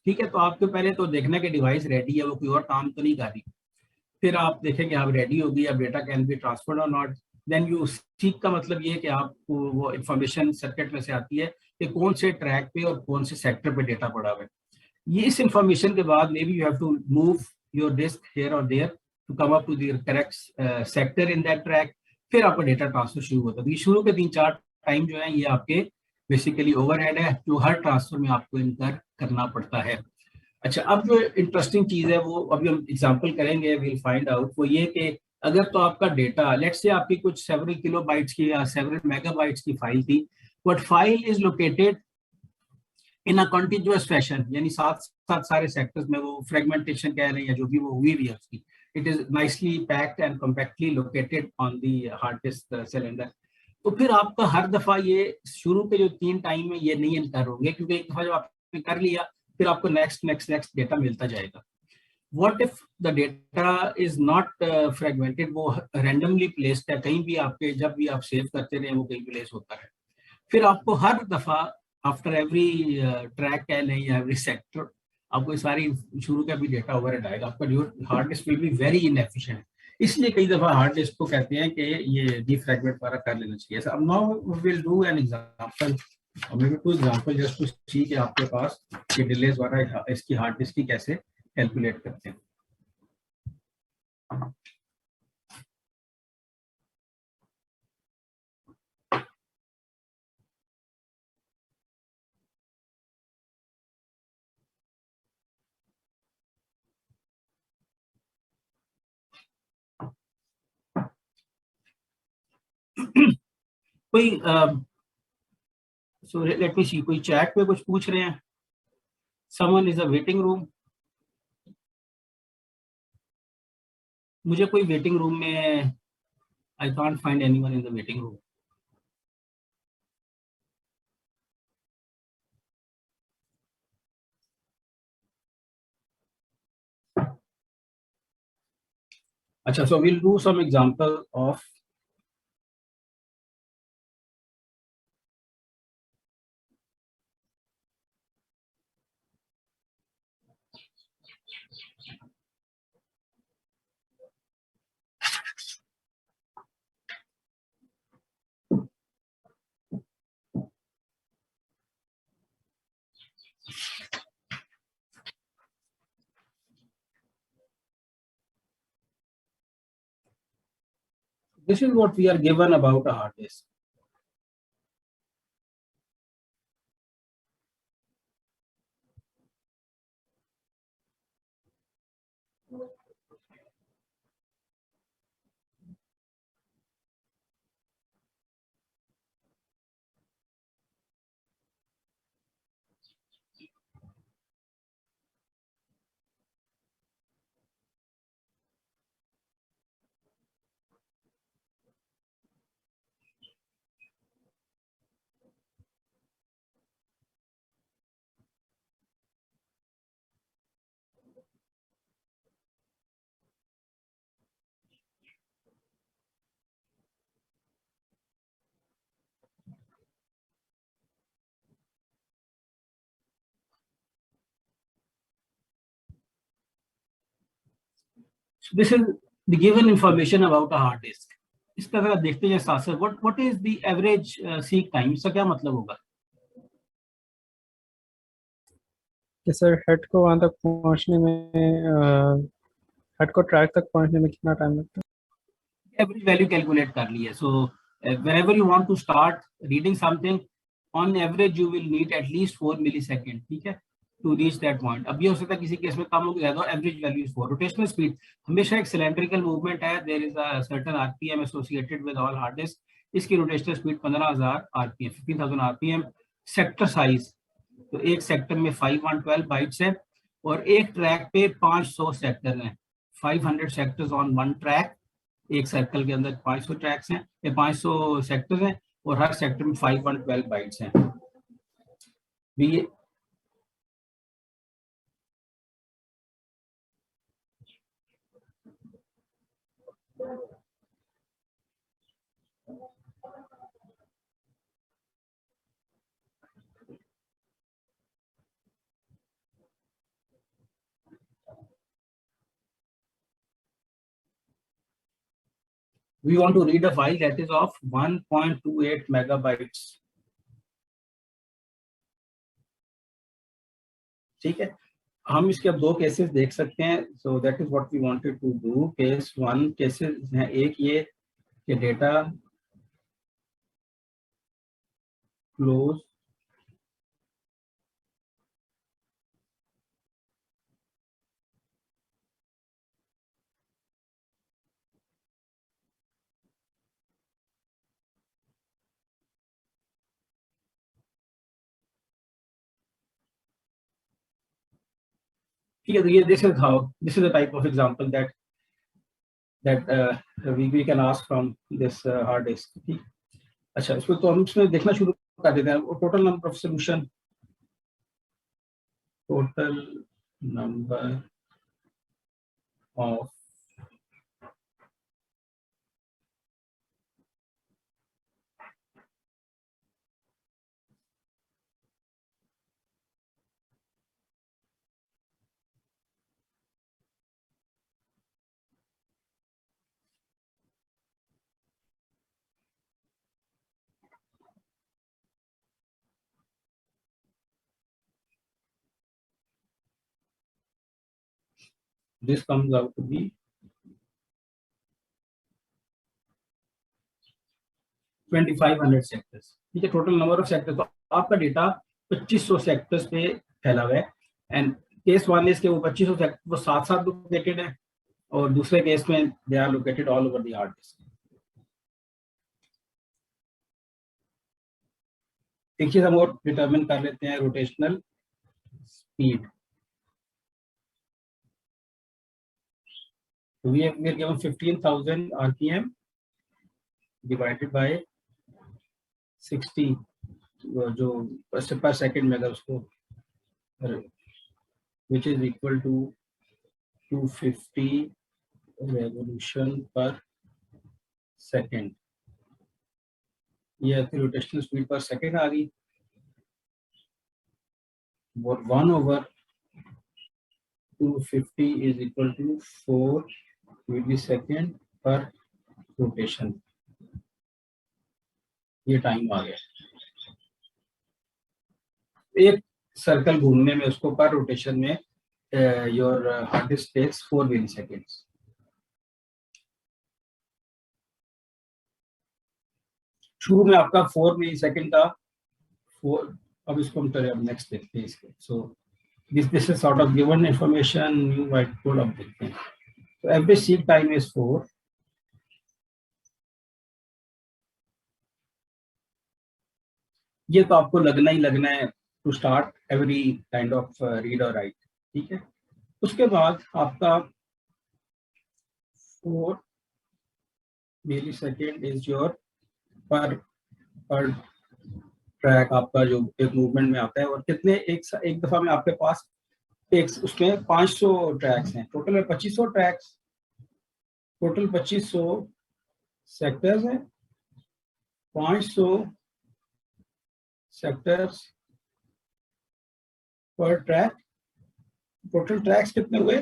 ठीक है। तो आपको पहले तो देखना कि डिवाइस रेडी है, वो कोई और काम तो नहीं कर रही। फिर आप देखेंगे आप रेडी होगी, अब डेटा कैन बी ट्रांसफर्ड और नॉट। देन यू सीक का मतलब ये है कि आपको वो इंफॉर्मेशन सर्किट में से आती है कि कौन से ट्रैक पे और कौन से सेक्टर पे डेटा पड़ा हुआ है। ये इस इंफॉर्मेशन के बाद maybe you have to move your disk here और there to come up to the correct sector in that track. फिर आपका डेटा ट्रांसफर शुरू होता है। तो ये शुरू के 3-4 टाइम जो है ये आपके बेसिकली ओवरहेड है जो हर ट्रांसफर में आपको इनकर करना पड़ता है। अच्छा, अब जो इंटरेस्टिंग चीज है वो अभी हम एग्जांपल करेंगे, विल फाइंड आउट। वो ये कि अगर तो आपका डेटा लेट्स से आपकी कुछ सेवरल किलो बाइट्स की या सेवरल मेगाबाइट्स की फाइल थी, but file is located in a continuous fashion, यानी साथ साथ सारे सेक्टर्स में वो फ्रेगमेंटेशन कह रहे हैं जो भी वो हुई है उसकी, it is nicely packed and compactly located on the hard disk cylinder. तो फिर आपका हर दफा ये शुरू के जो 3 टाइम में ये नहीं इनकर होंगे, क्योंकि एक दफा जब आपने कर लिया फिर आपको नेक्स्ट नेक्स्ट नेक्स्ट डेटा मिलता जाएगा। What if the data is not fragmented, वो रैंडमली प्लेस्ड है कहीं भी, आपके जब भी आप सेव करते रहे वो कहीं प्लेस होता है। फिर आपको हर दफा आफ्टर एवरी ट्रैक कह लें या एवरी सेक्टर आपको सारी शुरू का भी डेटा ओवरहेड आएगा। आपका जो hard disk will be very inefficient. इसलिए कई दफा हार्ड डिस्क को कहते हैं कि ये डीफ्रैगमेंट वाला कर लेना चाहिए। अब now we will do an example, maybe 2 example just to see कि आपके पास ये डिलेज वाला इसकी हार्ड डिस्क की कैसे कैलकुलेट करते हैं। कोई सो लेट मी सी, कोई चैट पे कुछ पूछ रहे हैं? Someone is a waiting room. मुझे कोई वेटिंग रूम में, I can't find anyone in the waiting room. अच्छा, so we'll do some example of this is what we are given about a hard disk. So this is the given information about a hard disk. इसका अगर देखते हैं साथ साथ what is the average seek time, इसका क्या मतलब होगा? कि सर हेड को वहाँ तक पहुँचने में हेड को ट्रैक तक पहुँचने में कितना टाइम लगता है? Average value कैलकुलेट कर ली है. So whenever you want to start reading something, on average you will need at least 4 millisecond, ठीक है, to reach that point. अब ये हो सकता है किसी केस में कम हो गया, average value is 4. Rotational speed हमेशा एक सिलेंड्रिकल मूवमेंट है, there is a certain RPM associated with all hard disk. इसकी rotational speed 15,000 RPM, 15,000 RPM. Sector size, तो एक सेक्टर में 512 बाइट्स है और एक ट्रैक पे 500 सेक्टर हैं. 500 सेक्टर्स ऑन वन ट्रैक. एक सर्कल के अंदर 500 ट्रैक्स हैं, ये 500 सेक्टर्स हैं और हर सेक्टर में 512 बाइट्स हैं. भी we want to read a file that is of 1.28 megabytes. ठीक है, हम इसके अब दो केसेस देख सकते हैं. So that is what we wanted to do. Case 1 cases हैं, एक ये कि डेटा क्लोज ठीक है. तो ये this is the type of example that we can ask from this hard disk. ठीक. अच्छा, इसको तो हम इसमें देखना शुरू कर देते हैं. Total number of solution, total number of this comes out to be 2500 sectors. ठीक है, टोटल नंबर ऑफ सेक्टर्स. तो आपका डेटा 2500 सेक्टर्स पे फैला हुआ है. एंड केस 1 इसके वो 2500 सेक्टर वो साथ साथ लोकेटेड है और दूसरे केस में they are located all over the hard disk. एक चीज हम और डिटरमिन कर लेते हैं, rotational speed. we are given 15,000 rpm divided by 60 जो per second में अगर उसको, which is equal to 250 revolution per second. ये रोटेशनल स्पीड पर सेकेंड आ गई. और 1 over 250 is equal to 4 millisecond per rotation. ये टाइम आ गया. एक सर्कल घूमने में उसको पर रोटेशन में your hard disk takes 4 milliseconds. शुरू में आपका 4 मिलीसेकंड था. 4. अब इसको हम अब नेक्स्ट देखते हैं इसके. सो this is sort of given information, new whiteboard अब देखते हैं. So average seek time is 4. ये तो आपको लगना ही लगना है to start every kind of read और राइट. ठीक है, उसके बाद आपका 4 millisecond is your per track आपका जो एक मूवमेंट में आता है. और कितने एक दफा में आपके पास एक उसमें 500 ट्रैक्स हैं. टोटल में 2500 ट्रैक्स, टोटल 2500 सेक्टर्स हैं, 500 sectors per track. Total tracks कितने हुए?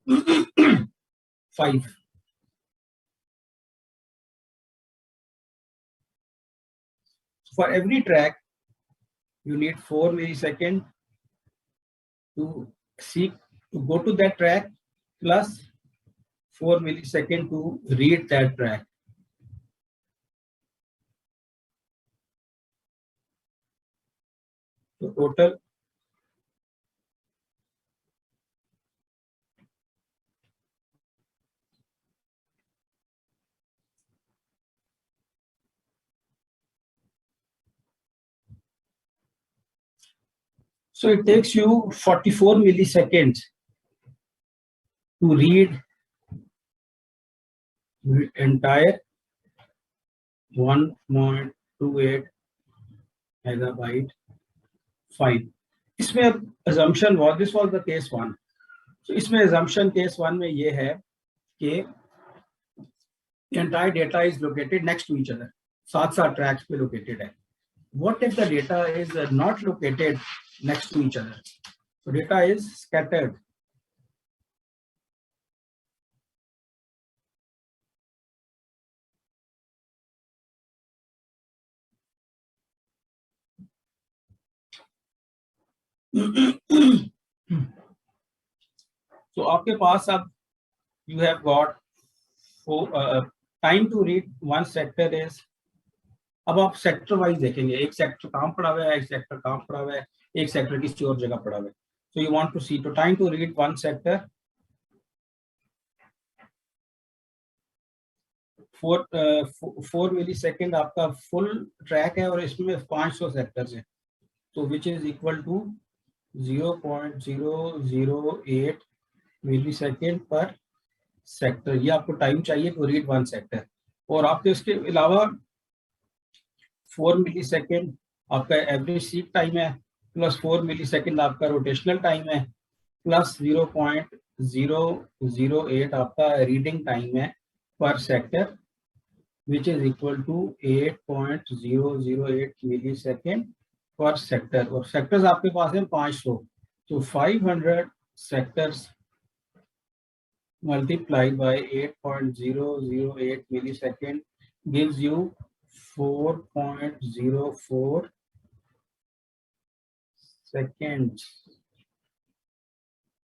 5. For every track, you need 4 milliseconds to go to that track plus 4 milliseconds to read that track. So total so it takes you 44 milliseconds to read the entire 1.28 megabyte file. इसमें assumption was this was the case 1. So इसमें assumption case 1 में ये है कि entire data is located next to each other. साथ tracks पे located है. What if the data is not located next to each other? So data is scattered. So आपके पास अब you have got time to read one sector is, अब आप sector wise देखेंगे, एक sector काम पड़ा हुआ है, एक सेक्टर काम पड़ा हुआ है, एक सेक्टर किसी और जगह पड़ा हुआ है. So you want to see to time to read one sector 4 millisecond आपका फुल ट्रैक है और इसमें 500 सेक्टर्स हैं, तो which is equal to 0.008 millisecond per sector. ये आपको टाइम चाहिए टू रीड वन सेक्टर. और आपके इसके अलावा 4 मिलीसेकंड आपका एवरेज सीक टाइम है, प्लस 4 मिलीसेकंड आपका रोटेशनल टाइम है, प्लस 0.008 आपका रीडिंग टाइम है पर sector, which is equal to 8.008 millisecond per sector. और सेक्टर्स आपके पास हैं 500, तो 500 sectors multiplied by 8.008 millisecond gives you 4.04 seconds.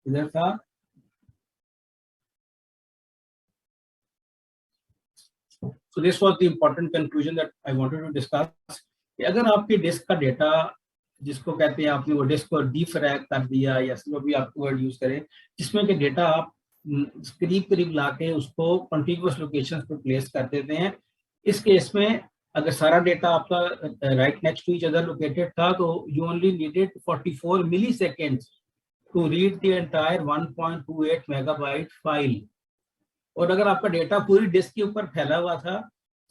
इधर था So this was the important conclusion that I wanted to discuss. कि अगर आपके डिस्क का डेटा, जिसको कहते हैं आपने वो डिस्क को डीफ्रैग कर दिया या जो भी आप वर्ड यूज करें, जिसमें कि डेटा आप करीब लाके उसको कॉन्टिग्यूअस लोकेशंस पे प्लेस कर देते हैं. इस केस में अगर सारा डेटा आपका right next to each other located था, तो you only needed 44 milliseconds to read the entire 1.28 megabyte file. और अगर आपका डेटा पूरी डिस्क के ऊपर फैला हुआ था,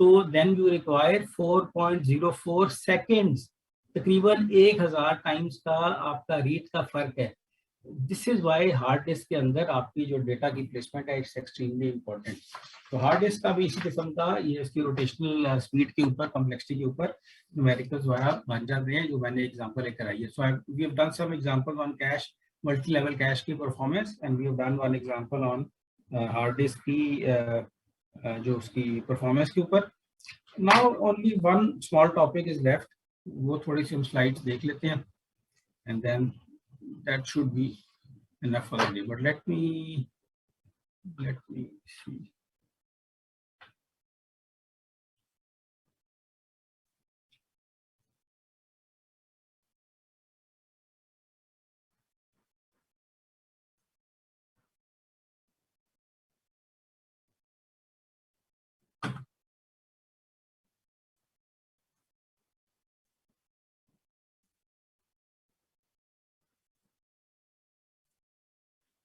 तो देन यू रिक्वायर 4.04 सेकेंड्स, तकरीबन 1000 टाइम्स का आपका रीड का फर्क है. This is why hard disk के अंदर आपकी जो डेटा की प्लेसमेंट है इट्स एक्सट्रीमली इंपॉर्टेंट. तो हार्ड डिस्क का भी इसी किस्म का, ये इसकी रोटेशनल स्पीड के ऊपर, कॉम्प्लेक्सिटी के ऊपर न्यूमेरिकल्स द्वारा बन जाते हैं, जो मैंने एग्जांपल लेकर आई है. So we have done some examples on cache, multi level cache की performance, and we have done one example on hard disk की जो उसकी परफॉर्मेंस के ऊपर. Now only one small topic is left, वो थोड़ी सी हम स्लाइड्स देख लेते हैं, and then that should be enough for the day. But let me see.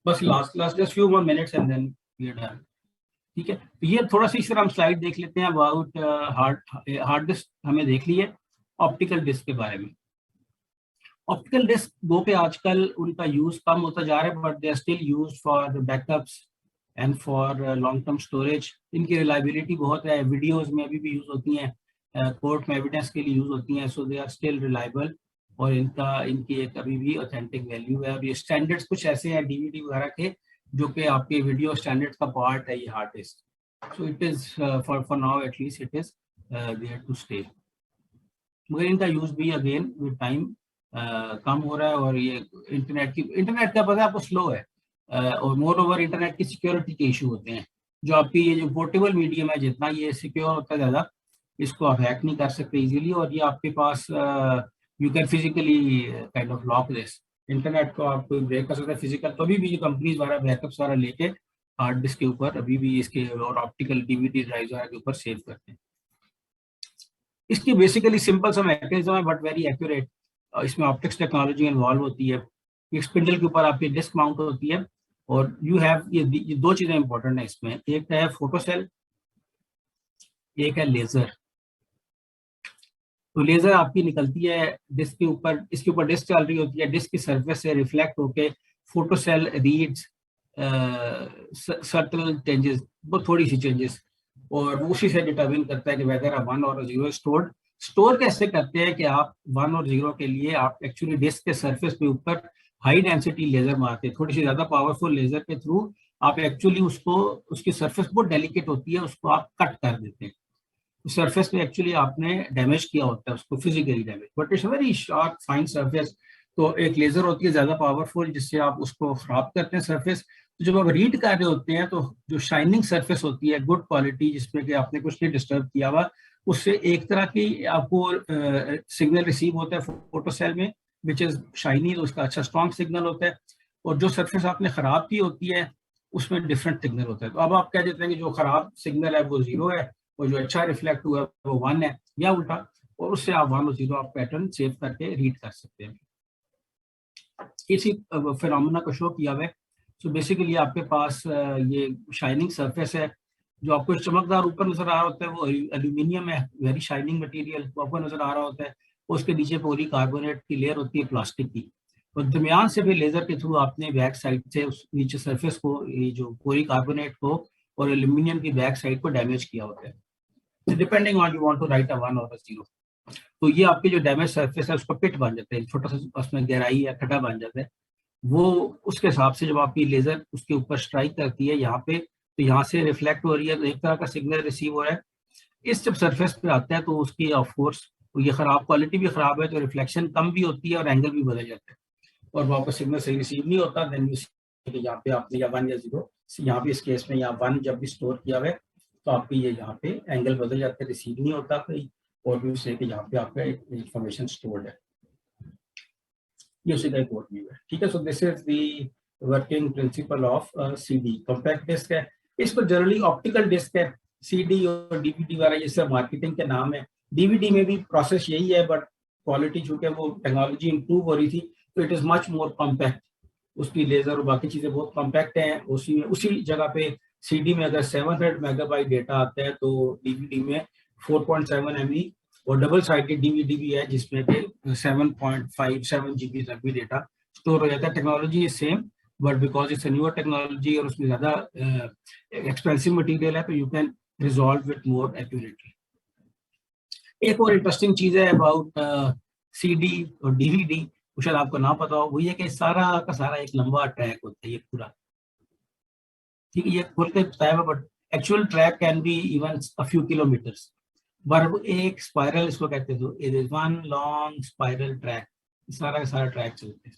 बस last just few more minutes and then we are done. ठीक है, तो ये थोड़ा सा इस तरह हम स्लाइड देख लेते हैं अबाउट हार्ड डिस्क. हमें देख लिए ऑप्टिकल डिस्क के बारे में. ऑप्टिकल डिस्क दो पे आजकल उनका यूज कम होता जा रहा है, but they are still used for backups and for long term storage. इनकी रिलायबिलिटी बहुत है, वीडियोस में अभी भी यूज होती हैं, कोर्ट में एविडेंस के लिए यूज होती हैं. सो दे आर स्टिल रिलायबल और इनकी एक अभी भी ऑथेंटिक वैल्यू है. और ये स्टैंडर्ड्स कुछ ऐसे हैं डीवीडी वगैरह के जो कि आपके वीडियो स्टैंडर्ड का पार्ट है ये hard disk. So it is for now at least it is there to stay, मगर इनका यूज भी अगेन विद टाइम कम हो रहा है। और ये इंटरनेट का पता है आपको स्लो है, और मोर ओवर इंटरनेट की सिक्योरिटी के इशू होते हैं। जो आपकी ये जो पोर्टेबल मीडियम है जितना ये सिक्योर होता है ज़्यादा, इसको आप हैक नहीं कर सकते इजीली, और ये आपके पास you can physically kind of lock this. Internet को आप ब्रेक कर सकते हैं फिजिकल, तो अभी भी जो कंपनीज वाला बैकअप्स वाला लेके हार्ड डिस्क के ऊपर अभी भी इसके और ऑप्टिकल डीवीडी ड्राइव वगैरह के ऊपर सेव करते हैं। इसकी बेसिकली सिंपल सा मैकेनिज्म है बट वेरी एक्यूरेट। इसमें ऑप्टिक्स टेक्नोलॉजी इन्वॉल्व होती है। एक स्पिंडल के ऊपर आपकी डिस्क माउंट होती है, और यू हैव ये दो चीजें इंपॉर्टेंट है इसमें, एक है फोटोसेल, एक है लेजर। तो लेजर आपकी निकलती है डिस्क के ऊपर, इसके ऊपर डिस्क चल रही होती है, डिस्क की सरफेस से रिफ्लेक्ट होके फोटोसेल रीड्स सर्टन चेंजेस, बहुत थोड़ी सी चेंजेस, और उसी से डिटरमिन करता है कि वेदर अ 1 और 0 स्टोर्ड। स्टोर कैसे करते हैं कि आप 1 और 0 के लिए आप एक्चुअली डिस्क के सरफेस पे ऊपर हाई डेंसिटी लेजर मारते हैं, थोड़ी सी ज्यादा पावरफुल लेजर के थ्रू आप एक्चुअली उसको, उसकी सरफेस बहुत डेलिकेट होती है, उसको आप कट कर देते हैं। सरफेस पे एक्चुअली आपने डैमेज किया होता है उसको, physically damage, but it's very sharp fine surface. तो एक लेजर होती है ज्यादा पावरफुल जिससे आप उसको खराब करते हैं सरफेस। तो जब आप रीड कर रहे होते हैं तो जो शाइनिंग सरफेस होती है गुड क्वालिटी, जिसमें कि आपने कुछ नहीं डिस्टर्ब किया हुआ, उससे एक तरह की आपको सिग्नल रिसीव होता है फोटो सेल में विच इज शाइनी, तो उसका अच्छा स्ट्रॉन्ग सिग्नल होता है। और जो सरफेस आपने खराब की होती है उसमें डिफरेंट सिग्नल होता है। तो अब आप कह देते हैं कि जो खराब सिग्नल है वो 0 है और जो अच्छा रिफ्लेक्ट हुआ है वो 1 है, या उल्टा, और उससे आप 1 और 0 आप पैटर्न सेव करके रीड कर सकते हैं। इसी फिनोमेना को शो किया हुआ है। सो बेसिकली आपके पास ये शाइनिंग सरफेस है, जो आपको चमकदार ऊपर नजर आ रहा होता है वो एल्यूमिनियम है, वेरी शाइनिंग मटेरियल वो आपको नजर आ रहा होता है। उसके नीचे पूरी कार्बोनेट की लेयर होती है प्लास्टिक की, और दरमियान से भी लेजर के थ्रू आपने बैक साइड से उस नीचे सरफेस को, ये जो पूरी कार्बोनेट को और एल्यूमिनियम की बैक साइड को डैमेज किया होता है। Depending on you want to write a 1 और अ 0, तो ये आपकी जो डैमेज सरफेस है उसका पिट बन जाता है, छोटा सा उसमें गहराई या खड्डा बन जाता है। वो उसके हिसाब से जब आपकी लेजर उसके ऊपर स्ट्राइक करती है यहाँ पे, तो यहाँ से रिफ्लेक्ट हो रही है, तो एक तरह का सिग्नल रिसीव हो रहा है। इस जब सरफेस पे आता है तो उसकी ऑफ कोर्स ये खराब क्वालिटी भी खराब है, तो रिफ्लेक्शन कम भी होती है और एंगल भी बदल जाता है, और वहाँ पर सिग्नल सही रिसीव नहीं होता। देन यहाँ पे आपने या 1 या 0, यहाँ पे इस केस में यहाँ 1 जब भी स्टोर किया हुआ है तो आपकी ये यहाँ पे एंगल बदल जाता है, रिसीव नहीं होता कहीं, और भी उससे कि यहाँ पे आपका इंफॉर्मेशन स्टोर्ड है। ये उसी का एक व्यू है, ठीक है। So this is the working principle of CD. Compact disk है, इसको जनरली ऑप्टिकल डिस्क है। सीडी और डीवीडी वाला ये सब मार्केटिंग के नाम है। डीवीडी में भी प्रोसेस यही है, बट क्वालिटी चूंकि वो टेक्नोलॉजी इंप्रूव हो रही थी तो it is much more compact. उसकी लेजर और बाकी चीजें बहुत कॉम्पैक्ट हैं। उसी जगह पे सीडी में अगर 700 मेगाबाइट डेटा आता है तो डीवीडी में 4.7 MB, और डबल साइडेड डीवीडी भी है जिसमें कि 7.57 GB तक भी डेटा स्टोर हो जाता है। Technology is same, but because it's newer technology और उसमें ज्यादा एक्सपेंसिव मटेरियल है तो you can resolve it more accurately. एक और इंटरेस्टिंग चीज है अबाउट सीडी और डीवीडी, शायद आपको ना पता हो, वो ये कि सारा का सारा एक लंबा ट्रैक होता है ये पूरा, ठीक है। ये खोल के बताया, but actual track can be even a few kilometres, पर एक स्पाइरल इसको कहते हैं, तो it is one long spiral track, सारा का सारा ट्रैक चलते हैं।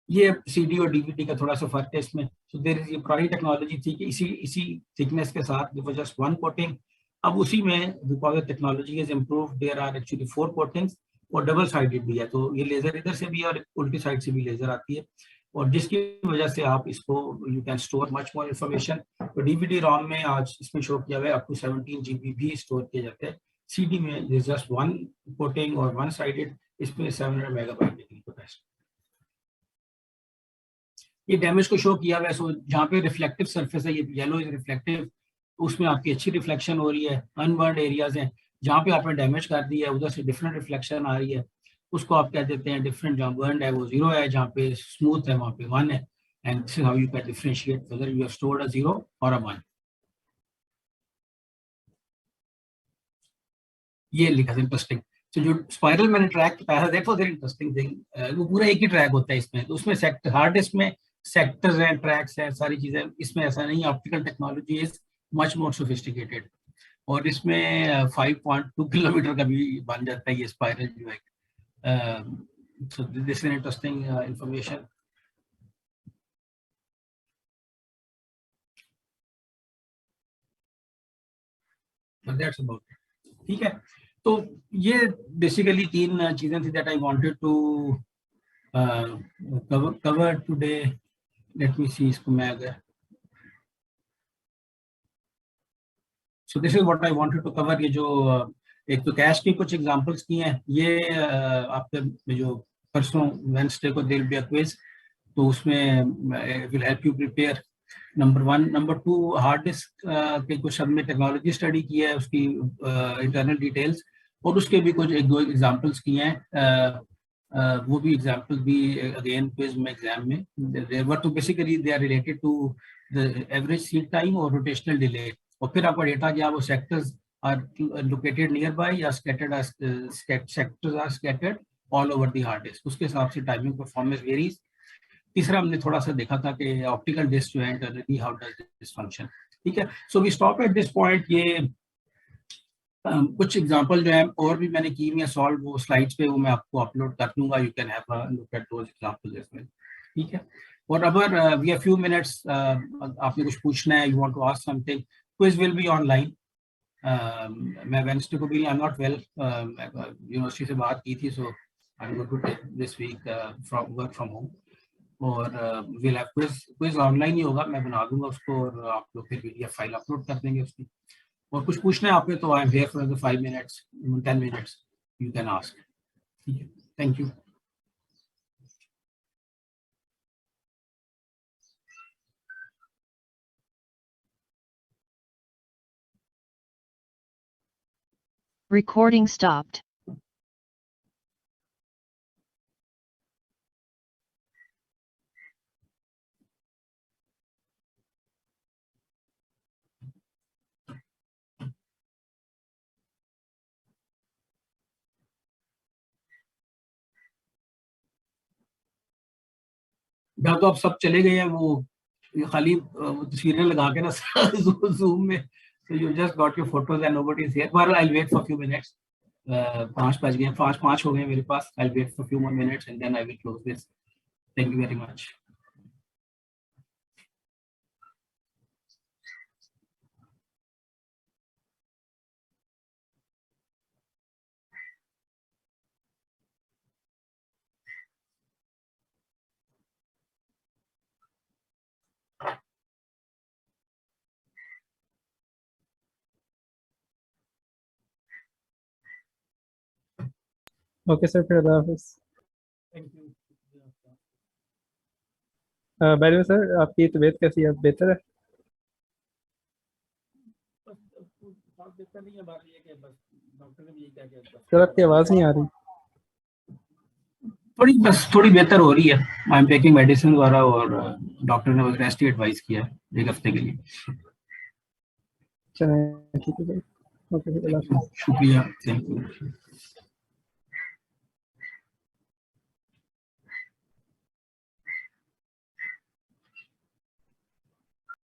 ये सीडी और डीवीडी का थोड़ा सा फर्क है इसमें। सो देयर इज, ये पुरानी टेक्नोलॉजी थी कि इसी थिकनेस के साथ जस्ट 1 कोटिंग। अब उसी में because technology is improve, there are actually 4 coatings, और डबल साइडेड भी है, तो ये लेजर इधर से भी और उल्टी साइड से भी लेजर आती है, और जिसकी वजह से आप इसको you can store much more information. तो डीवीडी रोम में आज इसमें शो किया हुआ है अप टू 17 GB भी स्टोर किए जाते हैं। सीडी में जस्ट 1 कोटिंग और 1 साइडेड, इसमें 700 मेगाबाइट की कैपेसिटी। ये डैमेज को शो किया हुआ है। सो जहाँ पे रिफ्लेक्टिव सरफेस है, ये येलो इज रिफ्लेक्टिव, उसमें आपकी अच्छी रिफ्लेक्शन हो रही है। अनबर्न्ड एरियाज हैं जहाँ पे आपने डैमेज कर दिया है, उधर से डिफरेंट रिफ्लेक्शन आ रही है, उसको आप कह देते हैं डिफरेंट। जहाँ बर्न्ड है वो 0 है, जहाँ पे स्मूथ है वहाँ पे 1 है, and this is how you can differentiate whether you have stored a 0 और अ 1। ये लिखा है इंटरेस्टिंग। तो जो स्पाइरल मैंने ट्रैक बताया था, that was very interesting thing. वो पूरा एक ही ट्रैक होता है इसमें, तो उसमें हार्ड डिस्क में सेक्टर्स हैं, ट्रैक्स हैं, सारी चीजें। इसमें ऐसा नहीं, optical technology is much more sophisticated. और इसमें 5.2 किलोमीटर का भी बन जाता है ये स्पाइरल जो है। So this is interesting information. That's about it. ठीक है, तो ये बेसिकली 3 चीजें थी that I wanted to cover today. Let me see, इसको मैं अगर so this is what I wanted to cover. ये जो एक तो कैश की कुछ एग्जांपल्स की हैं, ये आपके जो परसों वेडनेसडे को देयर बी अ क्विज, तो उसमें will help you prepare. Number 1, number 2 hard disk के कुछ सबने टेक्नोलॉजी स्टडी की है, उसकी इंटरनल डिटेल्स, और उसके भी कुछ 1-2 एग्जांपल्स किए हैं। वो भी एग्जांपल्स भी अगेन क्विज में, एग्जाम में दे वर, तो basically they are related to the average seek time और रोटेशनल डिले। और फिर आपका डेटा क्या, वो sectors are located nearby या scattered, sectors are scattered all over the hard disk, उसके हिसाब से टाइमिंग परफॉर्मेंस वेरीज। तीसरा हमने थोड़ा सा देखा था कि ऑप्टिकल डिस्क जो है internally how does this function. ठीक है, so we stop at this point. ये कुछ एग्जांपल जो है और भी मैंने की हुई है सॉल्व, वो स्लाइड्स पे वो मैं आपको अपलोड कर दूंगा, you can have a look at those examples as well. ठीक है, और अगर वी हैव फ्यू मिनट्स, आपने कुछ पूछना है, you want to ask something, quiz will be online. मैं वेडनेसडे को भी, I am not well, university से बात की थी, so I am going to take this week from work from home, और विल हैव क्विज ऑनलाइन ही होगा, मैं बना दूंगा उसको, और आप लोग फिर पीडीएफ फाइल अपलोड कर देंगे उसकी। और कुछ पूछना है आपने तो I am here for 5 minutes 10 minutes, you can ask. ठीक है, थैंक यू। Recording stopped. तो अब सब चले गए हैं, वो खाली तस्वीरें लगा के ना जूम में, so you just got your photos and nobody is here, but I'll wait for a few minutes. 5 बज गए, 5 हो गए मेरे पास, I'll wait for a few more minutes and then I will close this. Thank you very much. Okay sir, फिर अल्लाह हाफिज़। Thank you. By the way sir, आपकी तबीयत कैसी है, बेहतर है? बेहतर नहीं है, बात ये कि बस डॉक्टर ने भी ये कहा कि सर आपकी आवाज़ नहीं आ रही। थोड़ी बेहतर हो रही है, आई एम टेकिंग मेडिसिन वगैरह, और डॉक्टर ने रेस्ट की एडवाइस किया है 1 हफ्ते के लिए। चलें, ठीक है सर, ओके, अल्लाह हाफिज़। शुक्रिया, थैंक यू।